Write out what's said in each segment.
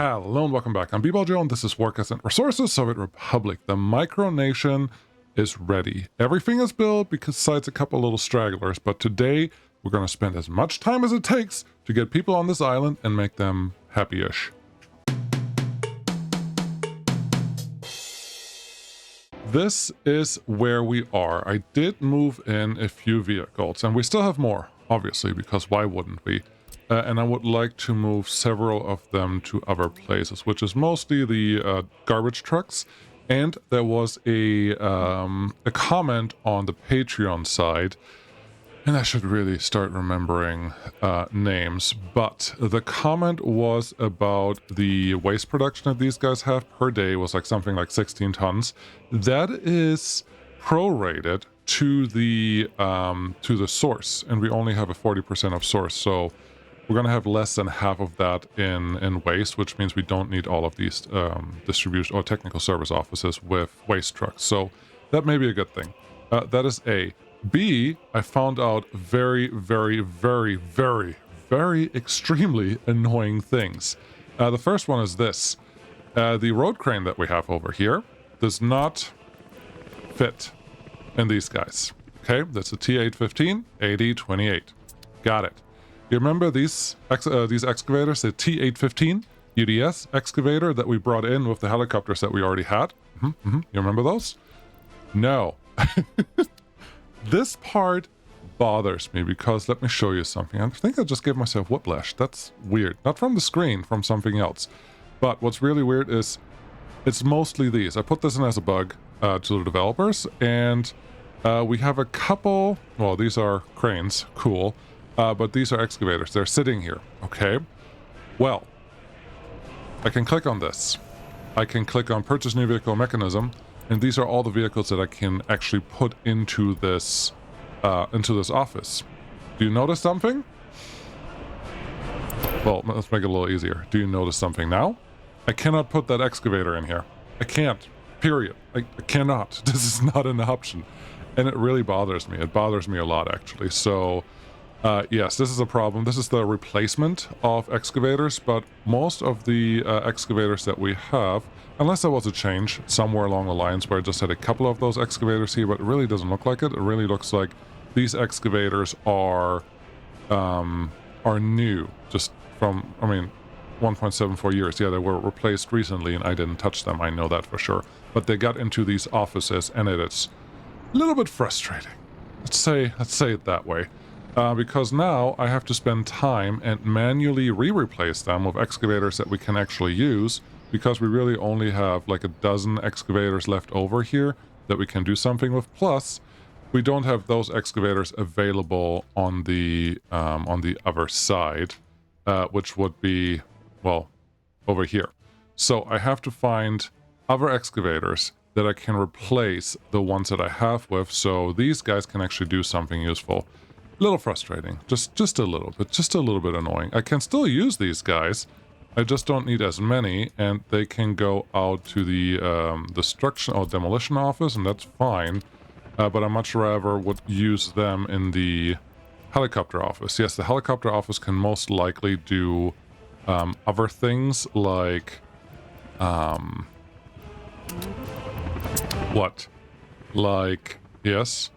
Hello and welcome back. I'm B-Ball and this is Work as Resources, Soviet Republic. The micronation is ready. Everything is built besides a couple little stragglers, but today we're going to spend as much time as it takes to get people on this island and make them happy-ish. This is where we are. I did move in a few vehicles, and we still have more, obviously, because why wouldn't we? And I would like to move several of them to other places, which is mostly the garbage trucks. And there was a comment on the Patreon side, and I should really start remembering names, but the comment was about the waste production that these guys have per day was like something like 16 tons. That is prorated to the source, and we only have a 40% of source, so we're going to have less than half of that in waste, which means we don't need all of these distribution or technical service offices with waste trucks. So that may be a good thing. That is A. B, I found out very, very, very, very, very extremely annoying things. The first one is this. The road crane that we have over here does not fit in these guys. Okay, that's a T815 AD28. Got it. You remember these excavators, the T815 UDS excavator that we brought in with the helicopters that we already had? You remember those? No. This part bothers me because, let me show you something. I think I just gave myself whiplash. That's weird. Not from the screen, from something else. But what's really weird is it's mostly these. I put this in as a bug to the developers, and we have a couple, well, these are cranes, cool. But these are excavators. They're sitting here, okay? Well, I can click on this. I can click on Purchase New Vehicle Mechanism, and these are all the vehicles that I can actually put into this office. Do you notice something? Well, let's make it a little easier. Do you notice something now? I cannot put that excavator in here. I can't. Period. I cannot. This is not an option. And it really bothers me. It bothers me a lot, actually. So yes, this is a problem. This is the replacement of excavators, but most of the excavators that we have, unless there was a change somewhere along the lines where I just had a couple of those excavators here, but it really doesn't look like it. It really looks like these excavators are new, just from, 1.74 years. Yeah, they were replaced recently, and I didn't touch them. I know that for sure. But they got into these offices, and it is a little bit frustrating. Let's say it that way. Because now I have to spend time and manually re-replace them with excavators that we can actually use, because we really only have like a dozen excavators left over here that we can do something with. Plus, we don't have those excavators available on the other side, which would be, well, over here. So I have to find other excavators that I can replace the ones that I have with, so these guys can actually do something useful. A little frustrating, just a little bit annoying. I can still use these guys, I just don't need as many, and they can go out to the destruction or demolition office, and that's fine. But I much rather would use them in the helicopter office. Yes, the helicopter office can most likely do other things like what? Like, yes.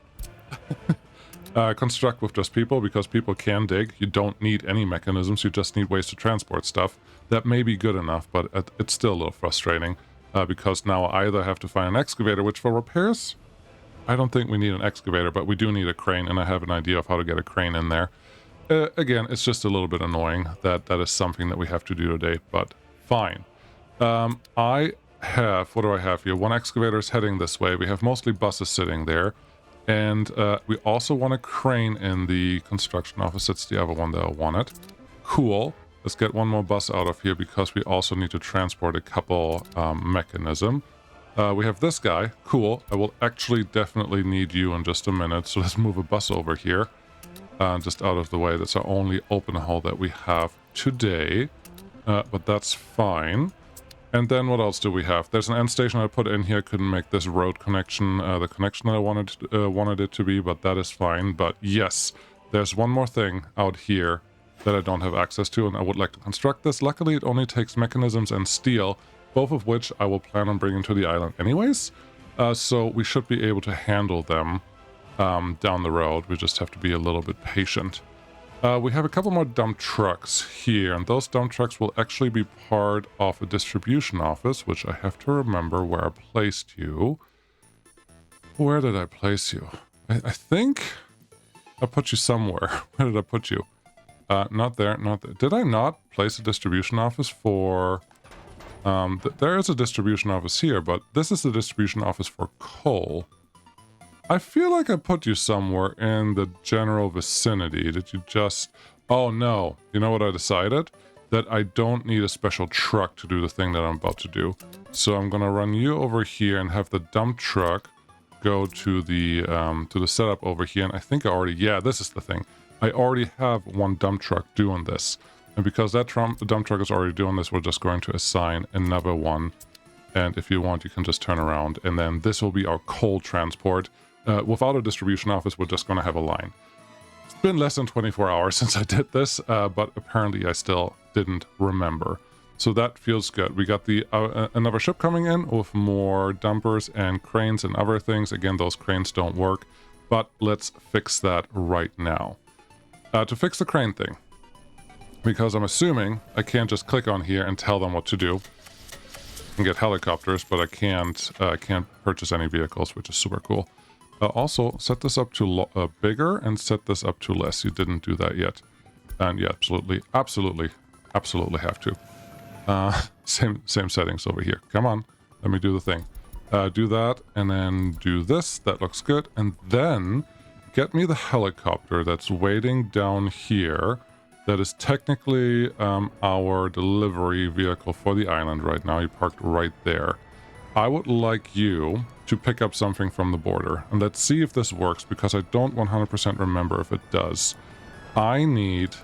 Construct with just people, because people can dig. You don't need any mechanisms, you just need ways to transport stuff. That may be good enough, but it's still a little frustrating, because now I either have to find an excavator, which for repairs, I don't think we need an excavator, but we do need a crane, and I have an idea of how to get a crane in there. Again, it's just a little bit annoying that is something that we have to do today, but fine. I have, what do I have here? One excavator is heading this way. We have mostly buses sitting there. And we also want a crane in the construction office. That's the other one that I wanted. Cool. Let's get one more bus out of here, because we also need to transport a couple mechanism. We have this guy. Cool. I will actually definitely need you in just a minute. So let's move a bus over here. Just out of the way. That's our only open haul that we have today. But that's fine. And then what else do we have? There's an end station I put in here. Couldn't make this road connection the connection that I wanted it to be, but that is fine. But yes, there's one more thing out here that I don't have access to, and I would like to construct this. Luckily, it only takes mechanisms and steel, both of which I will plan on bringing to the island anyways. So we should be able to handle them down the road. We just have to be a little bit patient. We have a couple more dump trucks here, and those dump trucks will actually be part of a distribution office, which I have to remember where I placed you. Where did I place you? I think I put you somewhere. Where did I put you? Not there, not there. Did I not place a distribution office for... there is a distribution office here, but this is the distribution office for coal. I feel like I put you somewhere in the general vicinity. Did you just... Oh no, you know what I decided? That I don't need a special truck to do the thing that I'm about to do. So I'm gonna run you over here and have the dump truck go to the setup over here. And I think I already... Yeah, this is the thing. I already have one dump truck doing this. And because the dump truck is already doing this, we're just going to assign another one. And if you want, you can just turn around. And then this will be our coal transport. Without a distribution office, we're just going to have a line. It's been less than 24 hours since I did this, but apparently I still didn't remember. So that feels good. We got the another ship coming in with more dumpers and cranes and other things. Again, those cranes don't work, but let's fix that right now. To fix the crane thing, because I'm assuming I can't just click on here and tell them what to do. I can get helicopters, but I can't purchase any vehicles, which is super cool. Also, set this up to bigger and set this up to less. You didn't do that yet. And yeah, absolutely have to. Same settings over here. Come on, let me do the thing. Do that, and then do this. That looks good. And then get me the helicopter that's waiting down here. That is technically our delivery vehicle for the island right now. You parked right there. I would like you to pick up something from the border. And let's see if this works, because I don't 100% remember if it does. I need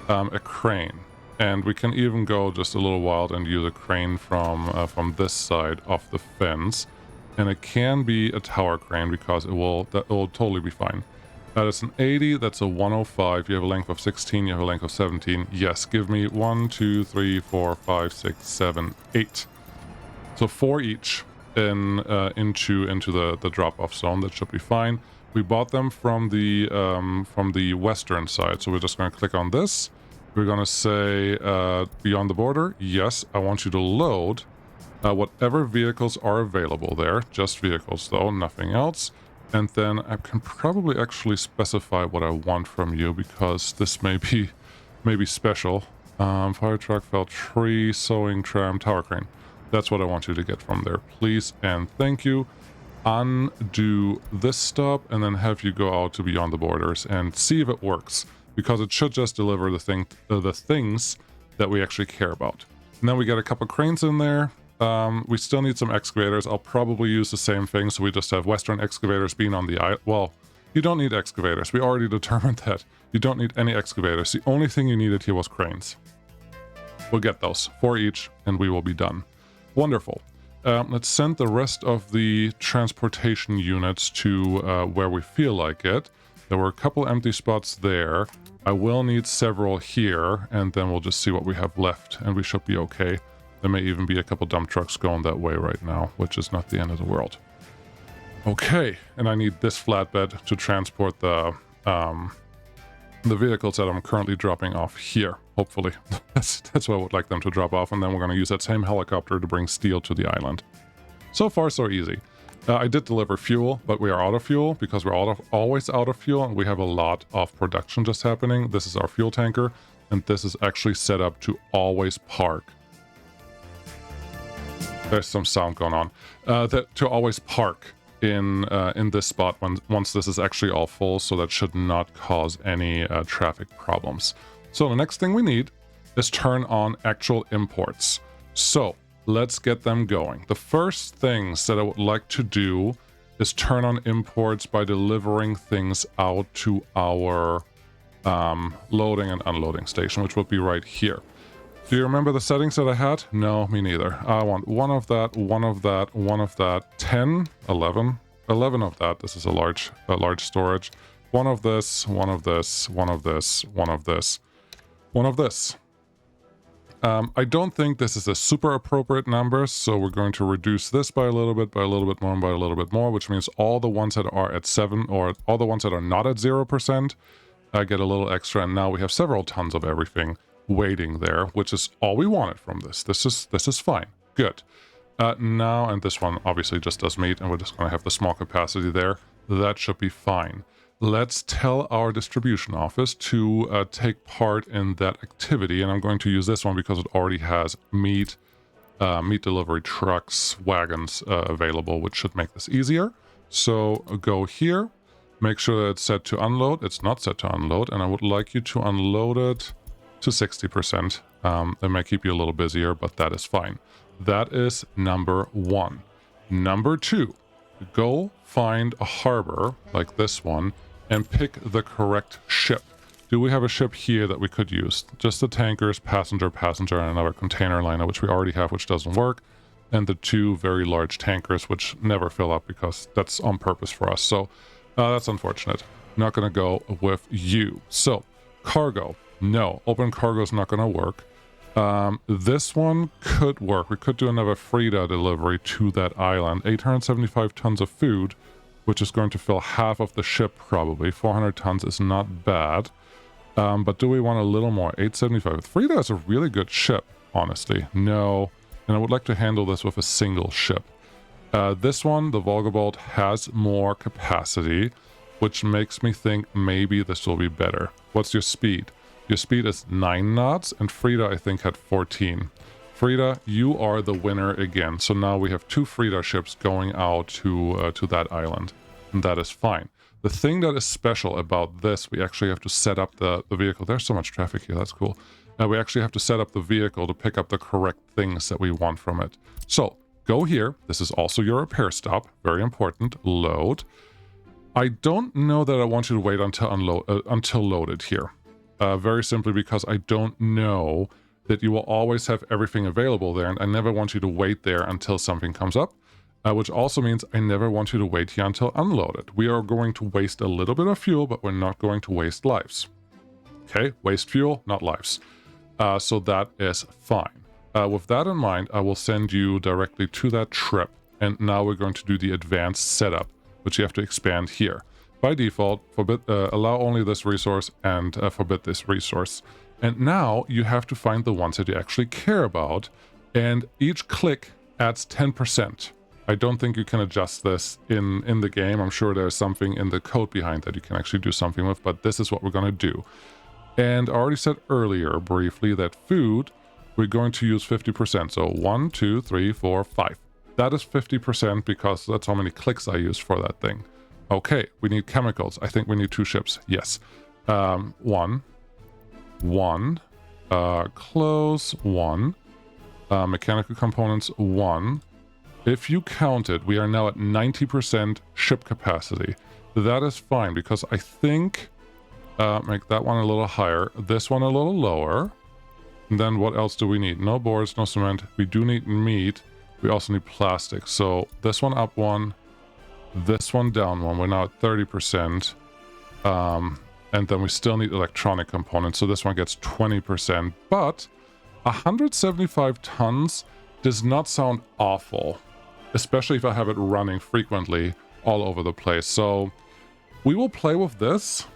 a crane. And we can even go just a little wild and use a crane from this side of the fence. And it can be a tower crane, because it will totally be fine. That's an 80, that's a 105. You have a length of 16, you have a length of 17. Yes, give me 1, 2, 3, 4, 5, 6, 7, 8. So 4 each into the drop-off zone. That should be fine. We bought them from the western side, so we're just going to click on this. We're going to say beyond the border. Yes, I want you to load whatever vehicles are available there. Just vehicles though, nothing else. And then I can probably actually specify what I want from you, because this may be special. Fire truck, fell tree, sewing tram, tower crane. That's what I want you to get from there, please and thank you. Undo this stop and then have you go out to beyond the borders and see if it works, because it should just deliver the things that we actually care about. And then we get a couple cranes in there. We still need some excavators. I'll probably use the same thing, so we just have western excavators being on the island. Well, you don't need excavators. We already determined that. You don't need any excavators. The only thing you needed here was cranes. We'll get those, 4 each, and we will be done. Wonderful. Let's send the rest of the transportation units to where we feel like it. There were a couple empty spots there. I will need several here, and then we'll just see what we have left, and we should be okay. There may even be a couple dump trucks going that way right now, which is not the end of the world. Okay, and I need this flatbed to transport the vehicles that I'm currently dropping off here, hopefully. That's what I would like them to drop off, and then we're going to use that same helicopter to bring steel to the island. So far, so easy. I did deliver fuel, but we are out of fuel, because we're always out of fuel, and we have a lot of production just happening. This is our fuel tanker, and this is actually set up to always park. There's some sound going on. To always park in this spot once this is actually all full, so that should not cause any traffic problems. So the next thing we need is turn on actual imports. So let's get them going. The first things that I would like to do is turn on imports by delivering things out to our loading and unloading station, which would be right here. Do you remember the settings that I had? No, me neither. I want 1 of that, 1 of that, 1 of that, 10, 11 of that. This is a large storage. 1 of this, 1 of this, 1 of this, 1 of this. one of this. I don't think this is a super appropriate number, so we're going to reduce this by a little bit more, and by a little bit more, which means all the ones that are at 7, or all the ones that are not at 0%, get a little extra, and now we have several tons of everything waiting there, which is all we wanted from this. This is fine. Good. Now, and this one obviously just does meat, and we're just going to have the small capacity there. That should be fine. Let's tell our distribution office to take part in that activity, and I'm going to use this one because it already has meat delivery trucks, wagons available, which should make this easier. So go here, make sure that it's set to unload. It's not set to unload, and I would like you to unload it to 60%. It may keep you a little busier, but that is fine. That is number 1. Number 2, go find a harbor like this one and pick the correct ship. Do we have a ship here that we could use? Just the tankers, passenger, and another container liner, which we already have, which doesn't work, and the 2 very large tankers, which never fill up because that's on purpose for us. So that's unfortunate. Not going to go with you. So cargo, no. Open cargo is not going to work. This one could work. We could do another Frida delivery to that island. 875 tons of food, which is going to fill half of the ship probably. 400 tons is not bad. But do we want a little more? 875. Frida is a really good ship, honestly. No. And I would like to handle this with a single ship. This one, the Volga has more capacity, which makes me think maybe this will be better. What's your speed? Your speed is 9 knots, and Frida, I think, had 14. Frida, you are the winner again. So now we have 2 Frida ships going out to that island, and that is fine. The thing that is special about this, we actually have to set up the vehicle. There's so much traffic here. That's cool. We actually have to set up the vehicle to pick up the correct things that we want from it. So go here. This is also your repair stop. Very important. Load. I don't know that I want you to wait until loaded here. Very simply because I don't know that you will always have everything available there, and I never want you to wait there until something comes up, which also means I never want you to wait here until unloaded. We are going to waste a little bit of fuel, but we're not going to waste lives. Okay, waste fuel, not lives. So that is fine. With that in mind, I will send you directly to that trip, and now we're going to do the advanced setup, which you have to expand here. By default, allow only this resource and forbid this resource. And now you have to find the ones that you actually care about, and each click adds 10%. I don't think you can adjust this in the game. I'm sure there's something in the code behind that you can actually do something with, but this is what we're going to do. And I already said earlier briefly that food, we're going to use 50%. So 1, 2, 3, 4, 5. That is 50% because that's how many clicks I used for that thing. Okay, we need chemicals. I think we need 2 ships. Yes. 1. Clothes, 1. Mechanical components, 1. If you count it, we are now at 90% ship capacity. That is fine because I think make that one a little higher, this one a little lower. And then what else do we need? No boards, no cement. We do need meat. We also need plastic. So this one up 1. This one down 1. We're now at 30%. And then we still need electronic components. So this one gets 20%. But 175 tons does not sound awful, especially if I have it running frequently all over the place. So we will play with this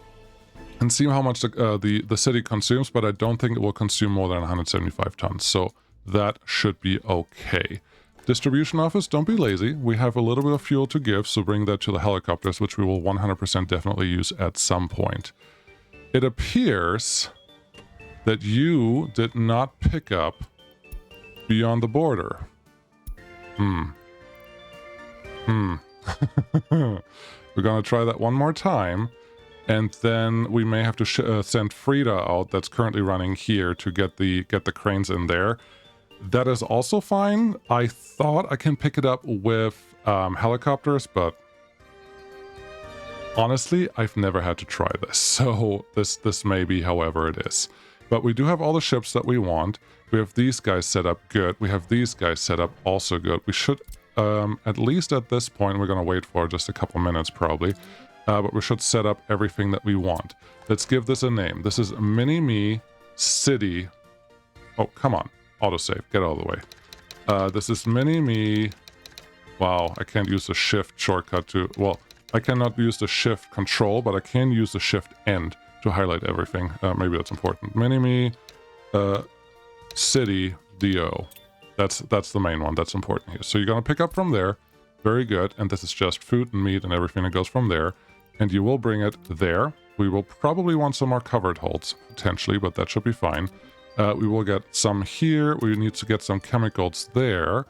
and see how much the city consumes, but I don't think it will consume more than 175 tons. So that should be okay. Distribution office, don't be lazy. We have a little bit of fuel to give, so bring that to the helicopters, which we will 100% definitely use at some point. It appears that you did not pick up beyond the border. We're gonna try that one more time, and then we may have to send Frida out, that's currently running here, to get the cranes in there. That is also fine. I thought I can pick it up with helicopters, but honestly, I've never had to try this. So this may be however it is. But we do have all the ships that we want. We have these guys set up good. We have these guys set up also good. We should, at least at this point, we're going to wait for just a couple minutes probably. But we should set up everything that we want. Let's give this a name. This is Mini-Me city. Oh, come on. Autosave. Get out of the way. This is mini-me. Wow, I can't use the shift shortcut to... Well, I cannot use the shift control, but I can use the shift end to highlight everything. Maybe that's important. Mini-me, city, DO. That's the main one. That's important here. So you're going to pick up from there. Very good. And this is just food and meat and everything that goes from there. And you will bring it there. We will probably want some more covered holds, potentially, but that should be fine. We will get some here. We need to get some chemicals there.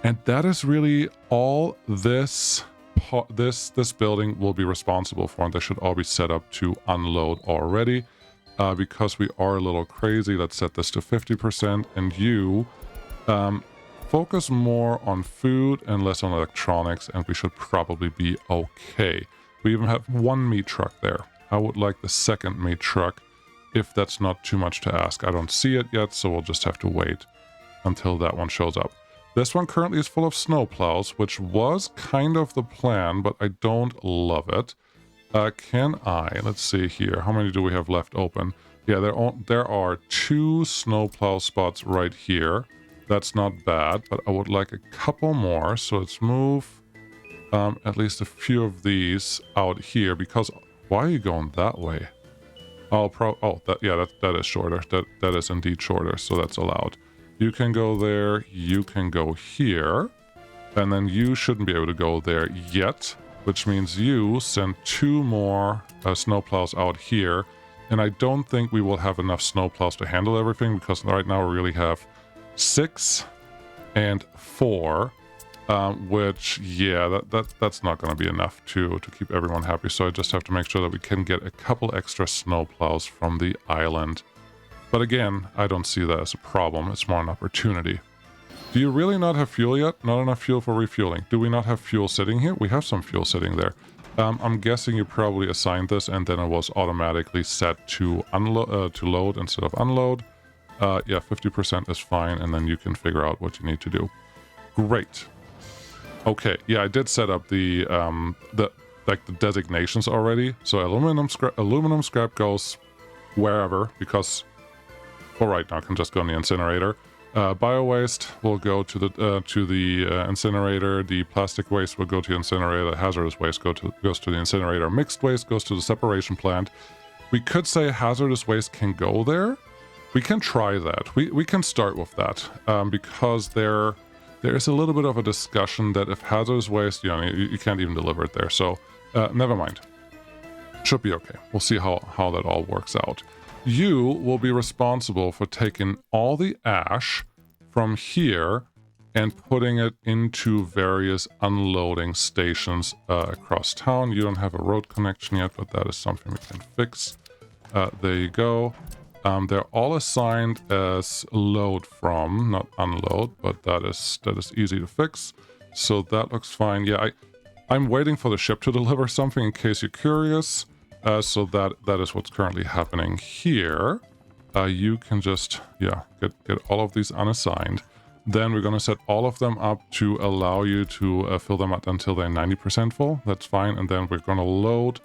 And that is really all this building will be responsible for. And they should all be set up to unload already. Because we are a little crazy, let's set this to 50%. And you focus more on food and less on electronics. And we should probably be okay. We even have one meat truck there. I would like the second meat truck, if that's not too much to ask. I don't see it yet, so we'll just have to wait until that one shows up. This one currently is full of snowplows, which was kind of the plan, but I don't love it. Let's see here, how many do we have left open? Yeah, there are 2 snowplow spots right here. That's not bad, but I would like a couple more, so let's move at least a few of these out here, because why are you going that way? That is shorter. That is indeed shorter, so that's allowed. You can go there, you can go here, and then you shouldn't be able to go there yet, which means you send 2 more snowplows out here, and I don't think we will have enough snowplows to handle everything, because right now we really have 6 and 4, which, yeah, that's not going to be enough to keep everyone happy, so I just have to make sure that we can get a couple extra snowplows from the island. But again, I don't see that as a problem. It's more an opportunity. Do you really not have fuel yet? Not enough fuel for refueling. Do we not have fuel sitting here? We have some fuel sitting there. I'm guessing you probably assigned this and then it was automatically set to load instead of unload. Yeah, 50% is fine, and then you can figure out what you need to do. Great. Okay, yeah, I did set up the designations already. So aluminum scrap goes wherever, because for right now, I can just go in the incinerator. Bio-waste will go to the incinerator. The plastic waste will go to the incinerator. The hazardous waste goes to the incinerator. Mixed waste goes to the separation plant. We could say hazardous waste can go there. We can try that. We can start with that, because there is a little bit of a discussion that if hazardous waste, you can't even deliver it there. So never mind. Should be okay. We'll see how that all works out. You will be responsible for taking all the ash from here and putting it into various unloading stations across town. You don't have a road connection yet, but that is something we can fix. There you go. They're all assigned as load from, not unload, but that is easy to fix. So that looks fine. Yeah, I'm waiting for the ship to deliver something in case you're curious. So that is what's currently happening here. You can just, get all of these unassigned. Then we're going to set all of them up to allow you to fill them up until they're 90% full. That's fine. And then we're going to load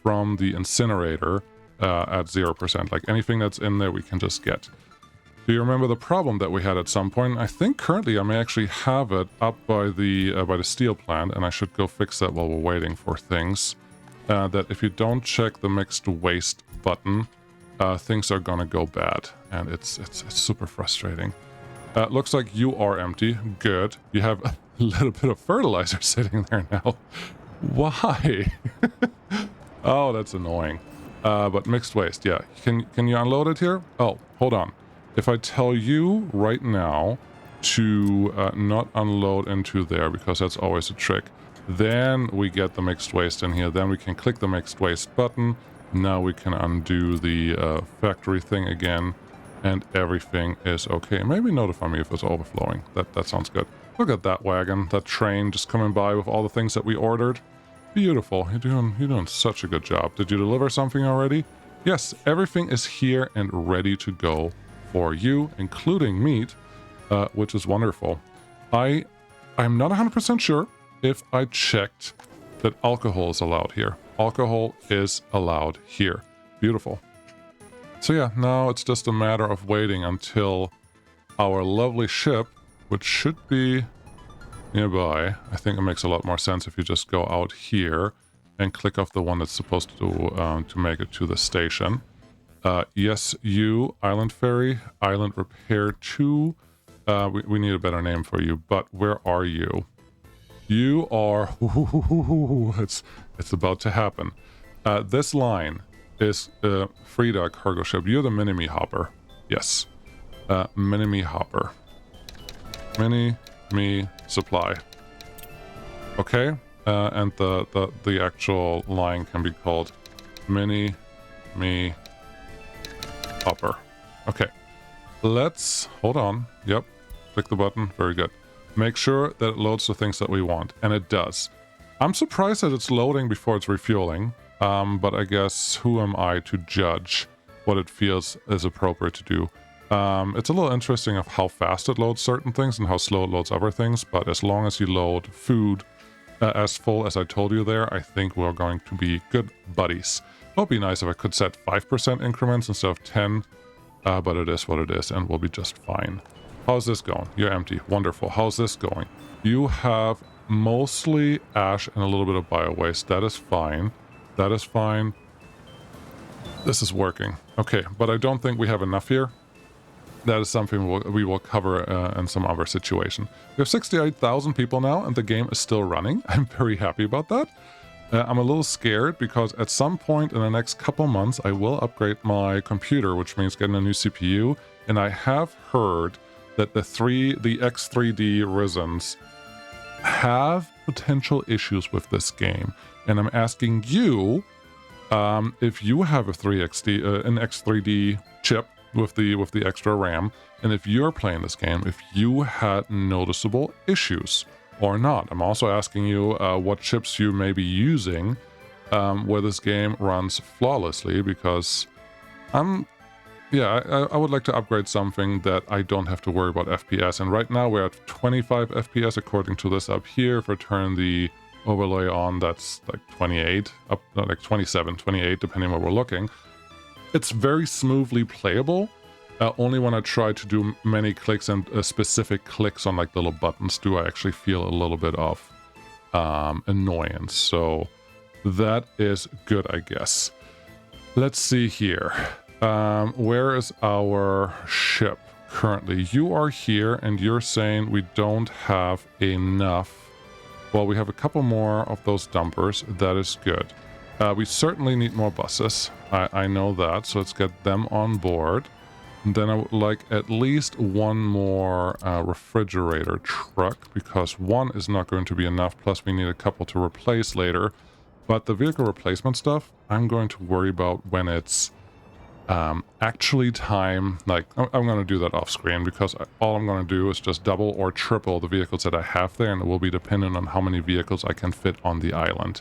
from the incinerator at 0%. Like anything that's in there, we can just get. Do you remember the problem that we had at some point? I think currently I may actually have it up by the steel plant, and I should go fix that while we're waiting for things. That if you don't check the mixed waste button, things are gonna go bad, and it's super frustrating. Looks like you are empty. Good. You have a little bit of fertilizer sitting there now. Why? Oh, that's annoying. But mixed waste, yeah. Can you unload it here? Oh, hold on. If I tell you right now to not unload into there, because that's always a trick, then we get the mixed waste in here. Then we can click the mixed waste button. Now we can undo the factory thing again, and everything is okay. Maybe notify me if it's overflowing. That sounds good. Look at that wagon, that train just coming by with all the things that we ordered. Beautiful. You're doing such a good job. Did you deliver something already? Yes, everything is here and ready to go for you, including meat, which is wonderful. I'm not 100% sure if I checked that alcohol is allowed here. Alcohol is allowed here. Beautiful. So yeah, now it's just a matter of waiting until our lovely ship, which should be nearby. I think it makes a lot more sense if you just go out here and click off the one that's supposed to make it to the station. Yes, you, Island Ferry, Island Repair 2. We need a better name for you, but where are you? You are... It's about to happen. This line is Frida cargo ship. You're the Mini-Me Hopper. Yes. Mini-Me Hopper. Mini-Me Supply. Okay. And the actual line can be called Mini-Me Hopper. Okay. Let's... Hold on. Yep. Click the button. Very good. Make sure that it loads the things that we want. And it does. I'm surprised that it's loading before it's refueling. But I guess who am I to judge what it feels is appropriate to do? It's a little interesting of how fast it loads certain things and how slow it loads other things. But as long as you load food as full as I told you there, I think we're going to be good buddies. It would be nice if I could set 5% increments instead of 10. But it is what it is, and we'll be just fine. How's this going? You're empty. Wonderful. How's this going? You have mostly ash and a little bit of bio-waste. That is fine. That is fine. This is working. Okay, but I don't think we have enough here. That is something we will cover in some other situation. We have 68,000 people now, and the game is still running. I'm very happy about that. I'm a little scared because at some point in the next couple months, I will upgrade my computer, which means getting a new CPU. And I have heard that the X3D Risens have potential issues with this game. And I'm asking you if you have an X3D chip with the extra RAM, and if you're playing this game, if you had noticeable issues or not. I'm also asking you what chips you may be using where this game runs flawlessly, because I would like to upgrade something that I don't have to worry about FPS. And right now we're at 25 FPS according to this up here. If I turn the overlay on, that's like 28, like 27, 28, depending where we're looking. It's very smoothly playable. Only when I try to do many clicks and specific clicks on like the little buttons do I actually feel a little bit of annoyance. So that is good, I guess. Let's see here. Where is our ship currently? You are here and you're saying we don't have enough. Well, we have a couple more of those dumpers. That is good. We certainly need more buses. I know that. So let's get them on board. And then I would like at least one more refrigerator truck, because one is not going to be enough. Plus we need a couple to replace later. But the vehicle replacement stuff, I'm going to worry about when it's actually time. Like, I'm going to do that off screen, because all I'm going to do is just double or triple the vehicles that I have there, and it will be dependent on how many vehicles I can fit on the island.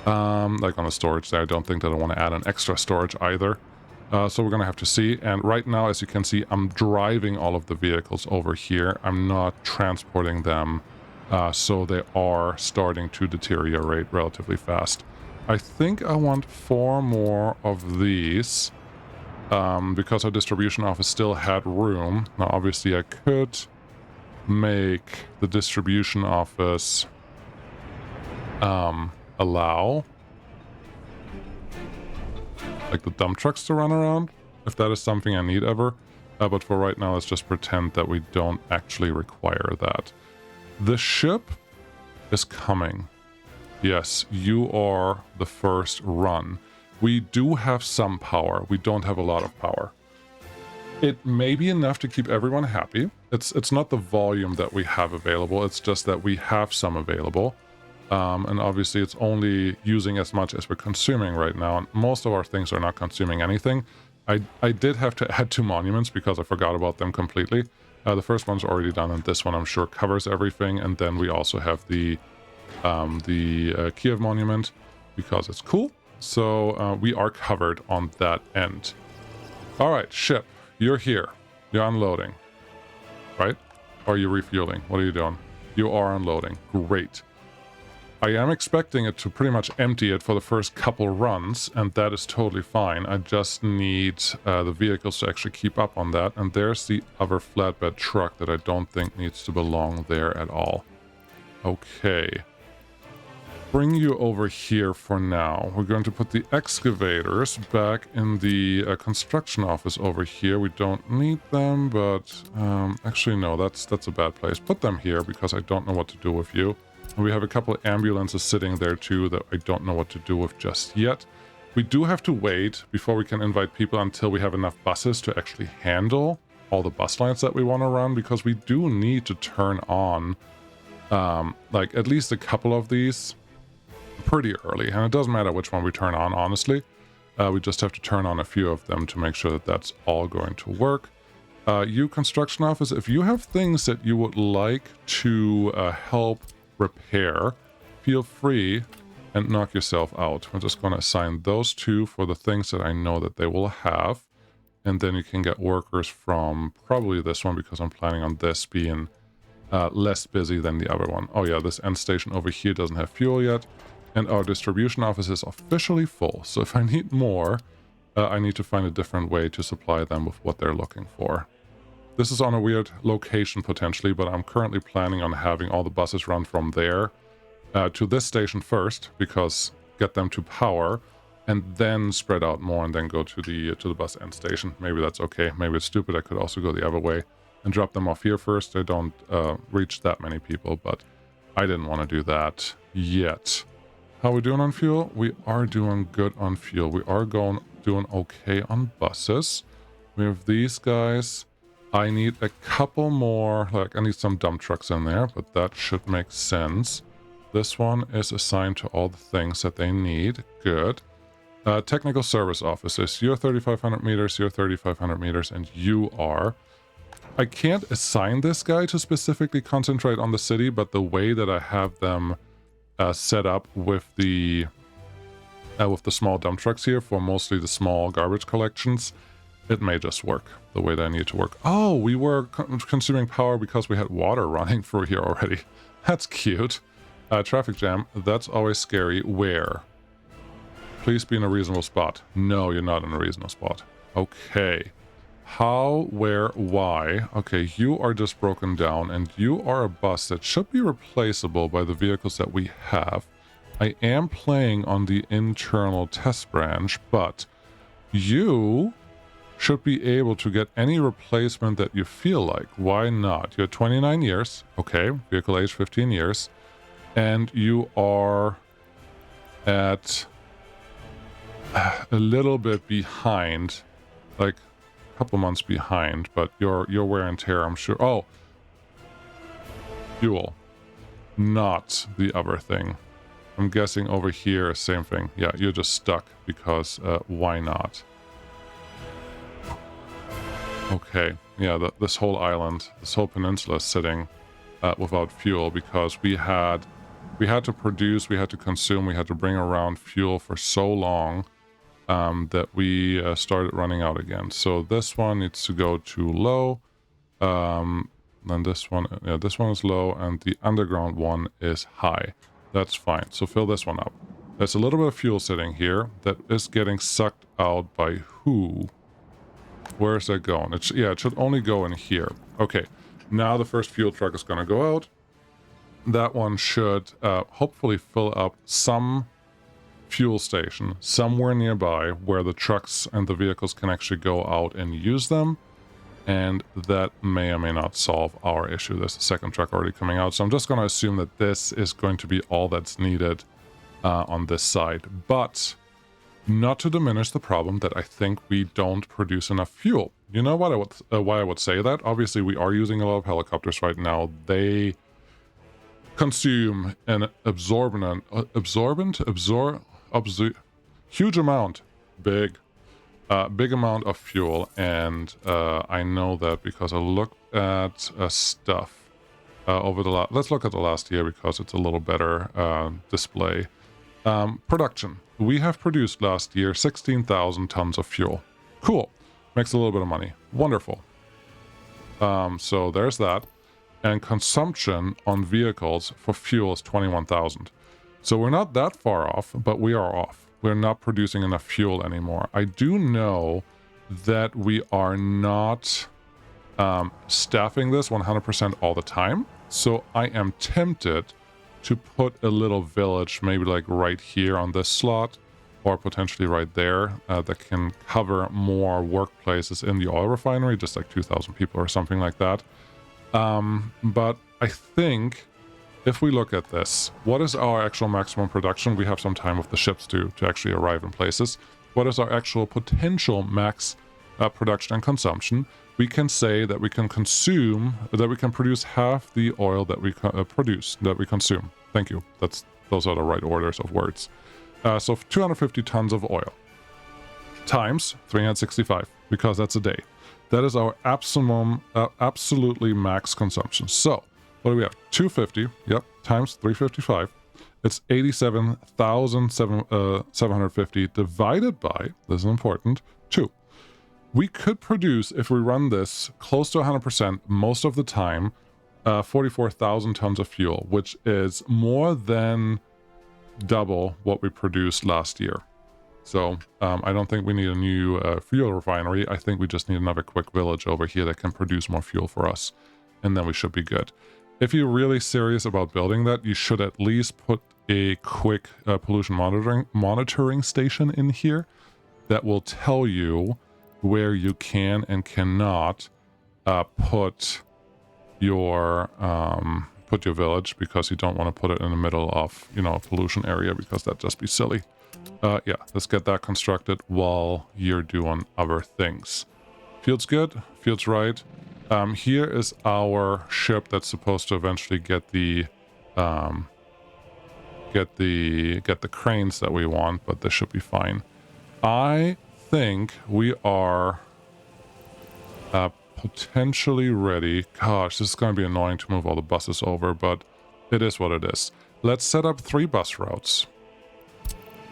Like on the storage there, I don't think that I want to add an extra storage either. So we're going to have to see. And right now, as you can see, I'm driving all of the vehicles over here. I'm not transporting them, so they are starting to deteriorate relatively fast. I think I want 4 more of these, because our distribution office still had room. Now, obviously, I could make the distribution office allow like the dump trucks to run around, if that is something I need ever. But for right now, let's just pretend that we don't actually require that. The ship is coming. Yes, you are the first run. We do have some power. We don't have a lot of power. It may be enough to keep everyone happy. It's not the volume that we have available. It's just that we have some available. And obviously it's only using as much as we're consuming right now. And most of our things are not consuming anything. I did have to add 2 monuments because I forgot about them completely. The first one's already done, and this one I'm sure covers everything. And then we also have the Kiev monument because it's cool. So we are covered on that end. All right, ship, you're here. You're unloading, right? Or are you refueling? What are you doing? You are unloading. Great. I am expecting it to pretty much empty it for the first couple runs, and that is totally fine. I just need the vehicles to actually keep up on that. And there's the other flatbed truck that I don't think needs to belong there at all. Okay. Bring you over here for now. We're going to put the excavators back in the construction office over here. We don't need them, but actually no, that's a bad place. Put them here because I don't know what to do with you. We have a couple of ambulances sitting there too that I don't know what to do with just yet. We do have to wait before we can invite people until we have enough buses to actually handle all the bus lines that we want to run, because we do need to turn on like at least a couple of these pretty early. And it doesn't matter which one we turn on, honestly. We just have to turn on a few of them to make sure that that's all going to work. You construction office, if you have things that you would like to help repair, feel free and knock yourself out. We're just going to assign those two for the things that I know that they will have, and then you can get workers from probably this one, because I'm planning on this being less busy than the other one. Oh yeah, this end station over here doesn't have fuel yet, and our distribution office is officially full, so if I need more, I need to find a different way to supply them with what they're looking for. This is on a weird location potentially, but I'm currently planning on having all the buses run from there to this station first, because get them to power, and then spread out more and then go to the bus end station. Maybe that's okay. Maybe it's stupid. I could also go the other way and drop them off here first. I don't reach that many people, but I didn't want to do that yet. How are we doing on fuel? We are doing good on fuel. We are doing okay on buses. We have these guys. I need a couple more, like I need some dump trucks in there, but that should make sense. This one is assigned to all the things that they need. Good. Technical service offices. You're 3,500 meters, you're 3,500 meters, and you are. I can't assign this guy to specifically concentrate on the city, but the way that I have them set up with the small dump trucks here for mostly the small garbage collections, it may just work the way that I need it to work. Oh, we were consuming power because we had water running through here already. That's cute. Traffic jam. That's always scary. Where? Please be in a reasonable spot. No, you're not in a reasonable spot. Okay. How, where, why? Okay, you are just broken down, and you are a bus that should be replaceable by the vehicles that we have. I am playing on the internal test branch, but you should be able to get any replacement that you feel like. Why not? You're 29 years. Okay, vehicle age 15 years. And you are at a little bit behind, like a couple months behind, but your wear and tear, I'm sure. Oh, fuel, not the other thing. I'm guessing over here, same thing. Yeah, you're just stuck because why not? Okay, yeah, this whole island, this whole peninsula is sitting without fuel because we had to produce, we had to consume, we had to bring around fuel for so long that we started running out again. So this one needs to go to low. Then this one, yeah, this one is low, and the underground one is high. That's fine. So fill this one up. There's a little bit of fuel sitting here that is getting sucked out by who? Where is that going? It should only go in here. Okay, now the first fuel truck is going to go out. That one should hopefully fill up some fuel station somewhere nearby where the trucks and the vehicles can actually go out and use them. And that may or may not solve our issue. There's a second truck already coming out. So I'm just going to assume that this is going to be all that's needed on this side. But not to diminish the problem that I think we don't produce enough fuel. You know what why I would say that? Obviously, we are using a lot of helicopters right now. They consume an huge amount, big amount of fuel, and I know that because I looked at stuff over the last. Let's look at the last year because it's a little better display. Production. We have produced last year 16,000 tons of fuel. Cool. Makes a little bit of money. Wonderful. So there's that. And consumption on vehicles for fuel is 21,000. So we're not that far off, but we are off. We're not producing enough fuel anymore. I do know that we are not staffing this 100% all the time. So I am tempted to put a little village, maybe like right here on this slot, or potentially right there, that can cover more workplaces in the oil refinery, just like 2,000 people or something like that. But I think if we look at this, what is our actual maximum production? We have some time with the ships to actually arrive in places. What is our actual potential max production and consumption? We can say that we can produce half the oil that we consume. Thank you. Those are the right orders of words. So 250 tons of oil times 365, because that's a day. That is our absolutely max consumption. So what do we have? 250, yep, times 355. It's 87,750 divided by, this is important, 2. We could produce, if we run this close to 100% most of the time, 44,000 tons of fuel, which is more than double what we produced last year. So I don't think we need a new fuel refinery. I think we just need another quick village over here that can produce more fuel for us, and then we should be good. If you're really serious about building that, you should at least put a quick pollution monitoring station in here that will tell you where you can and cannot put your village, because you don't want to put it in the middle of, a pollution area, because that'd just be silly. Yeah, let's get that constructed while you're doing other things. Feels good, feels right. Here is our ship that's supposed to eventually get the cranes that we want, but this should be fine. I think we are potentially ready. Gosh, this is going to be annoying to move all the buses over, but it is what it is. Let's set up 3 bus routes.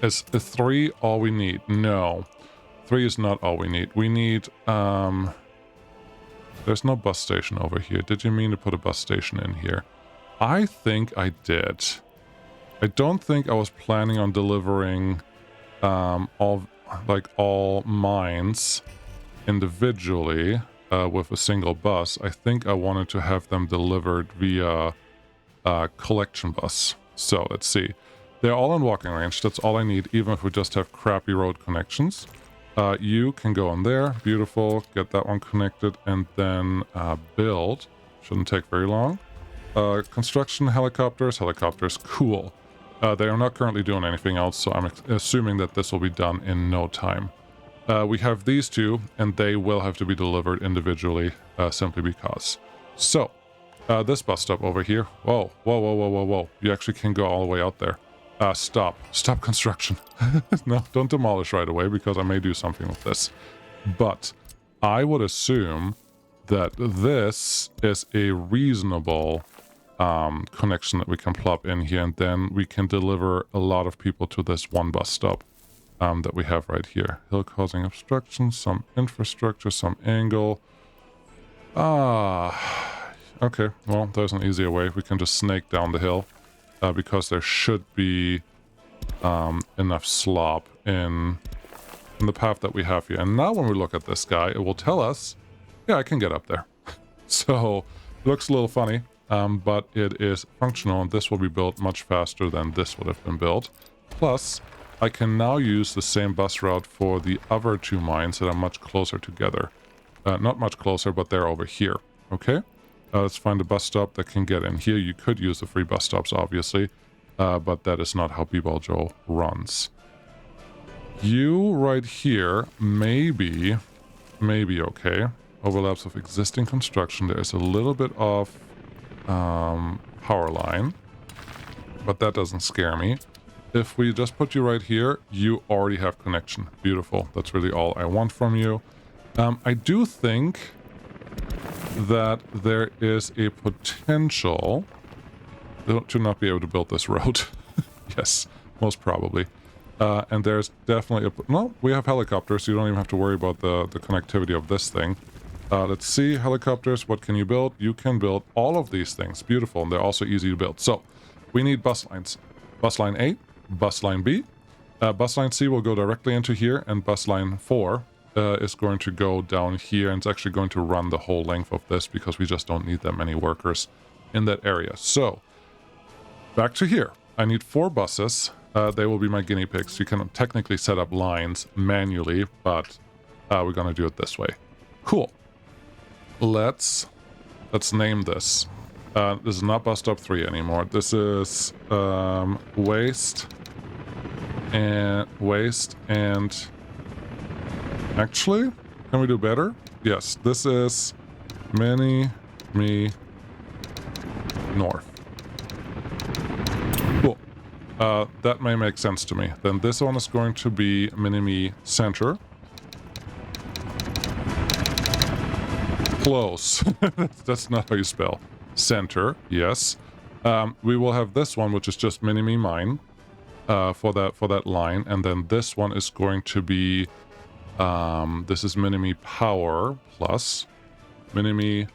Is 3 all we need? No. 3 is not all we need. We need... There's no bus station over here. Did you mean to put a bus station in here? I think I did. I don't think I was planning on delivering all mines individually with a single bus. I think I wanted to have them delivered via collection bus. So let's see. They're all in walking range. That's all I need, even if we just have crappy road connections. You can go in there. Beautiful. Get that one connected, and then build. Shouldn't take very long. Construction helicopters. Cool. They are not currently doing anything else, so I'm assuming that this will be done in no time. We have these 2, and they will have to be delivered individually, simply because. So, this bus stop over here. Whoa. You actually can go all the way out there. Stop construction. No, don't demolish right away, because I may do something with this. But I would assume that this is a reasonable connection that we can plop in here, and then we can deliver a lot of people to this one bus stop that we have right here. Hill causing obstruction, some infrastructure, some angle. Okay, well, there's an easier way. We can just snake down the hill. Because there should be enough slop in the path that we have here. And now when we look at this guy, it will tell us, yeah, I can get up there. So it looks a little funny, but it is functional, and this will be built much faster than this would have been built. Plus, I can now use the same bus route for the other 2 mines that are much closer together. Not much closer, but they're over here. Okay? Let's find a bus stop that can get in here. You could use the free bus stops, obviously, but that is not how B-Ball runs. You right here may be okay. Overlaps with existing construction. There is a little bit of power line, but that doesn't scare me. If we just put you right here, you already have connection. Beautiful. That's really all I want from you. I do think that there is a potential to not be able to build this road. Yes, most probably. And there's definitely no, we have helicopters, so you don't even have to worry about the connectivity of this thing. Let's see, helicopters, what can you build? You can build all of these things. Beautiful, and they're also easy to build. So, we need bus lines. Bus line A, bus line B. Bus line C will go directly into here, and bus line 4 is going to go down here, and it's actually going to run the whole length of this because we just don't need that many workers in that area. So, back to here. I need 4 buses. They will be my guinea pigs. You can technically set up lines manually, but we're going to do it this way. Cool. Let's name this. This is not bus stop 3 anymore. This is waste and actually, can we do better? Yes, this is mini-me north. Cool. That may make sense to me. Then this one is going to be mini-me center. Close. That's not how you spell. Center, yes. We will have this one, which is just mini-me mine. For that line, and then this one is going to be this is mini-me power plus mini-me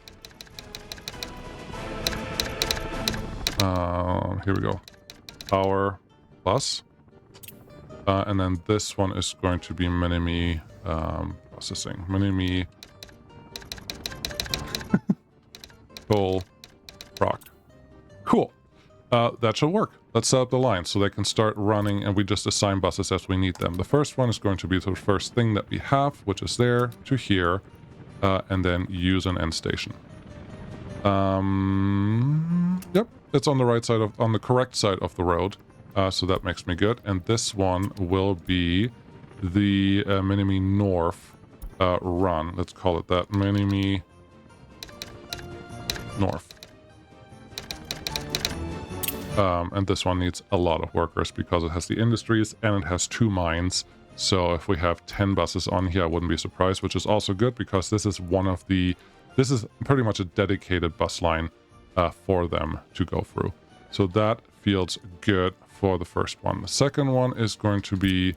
here we go, power plus, and then this one is going to be mini-me processing, mini-me coal rock. Cool. That should work. Let's set up the line so they can start running, and we just assign buses as we need them. The first one is going to be the first thing that we have, which is there to here, and then use an end station. Yep, it's on the right side on the correct side of the road, so that makes me good. And this one will be the mini-me north run. Let's call it that, mini-me north. And this one needs a lot of workers because it has the industries and it has 2 mines. So if we have 10 buses on here, I wouldn't be surprised, which is also good because this is this is pretty much a dedicated bus line for them to go through. So that feels good for the first one. The second one is going to be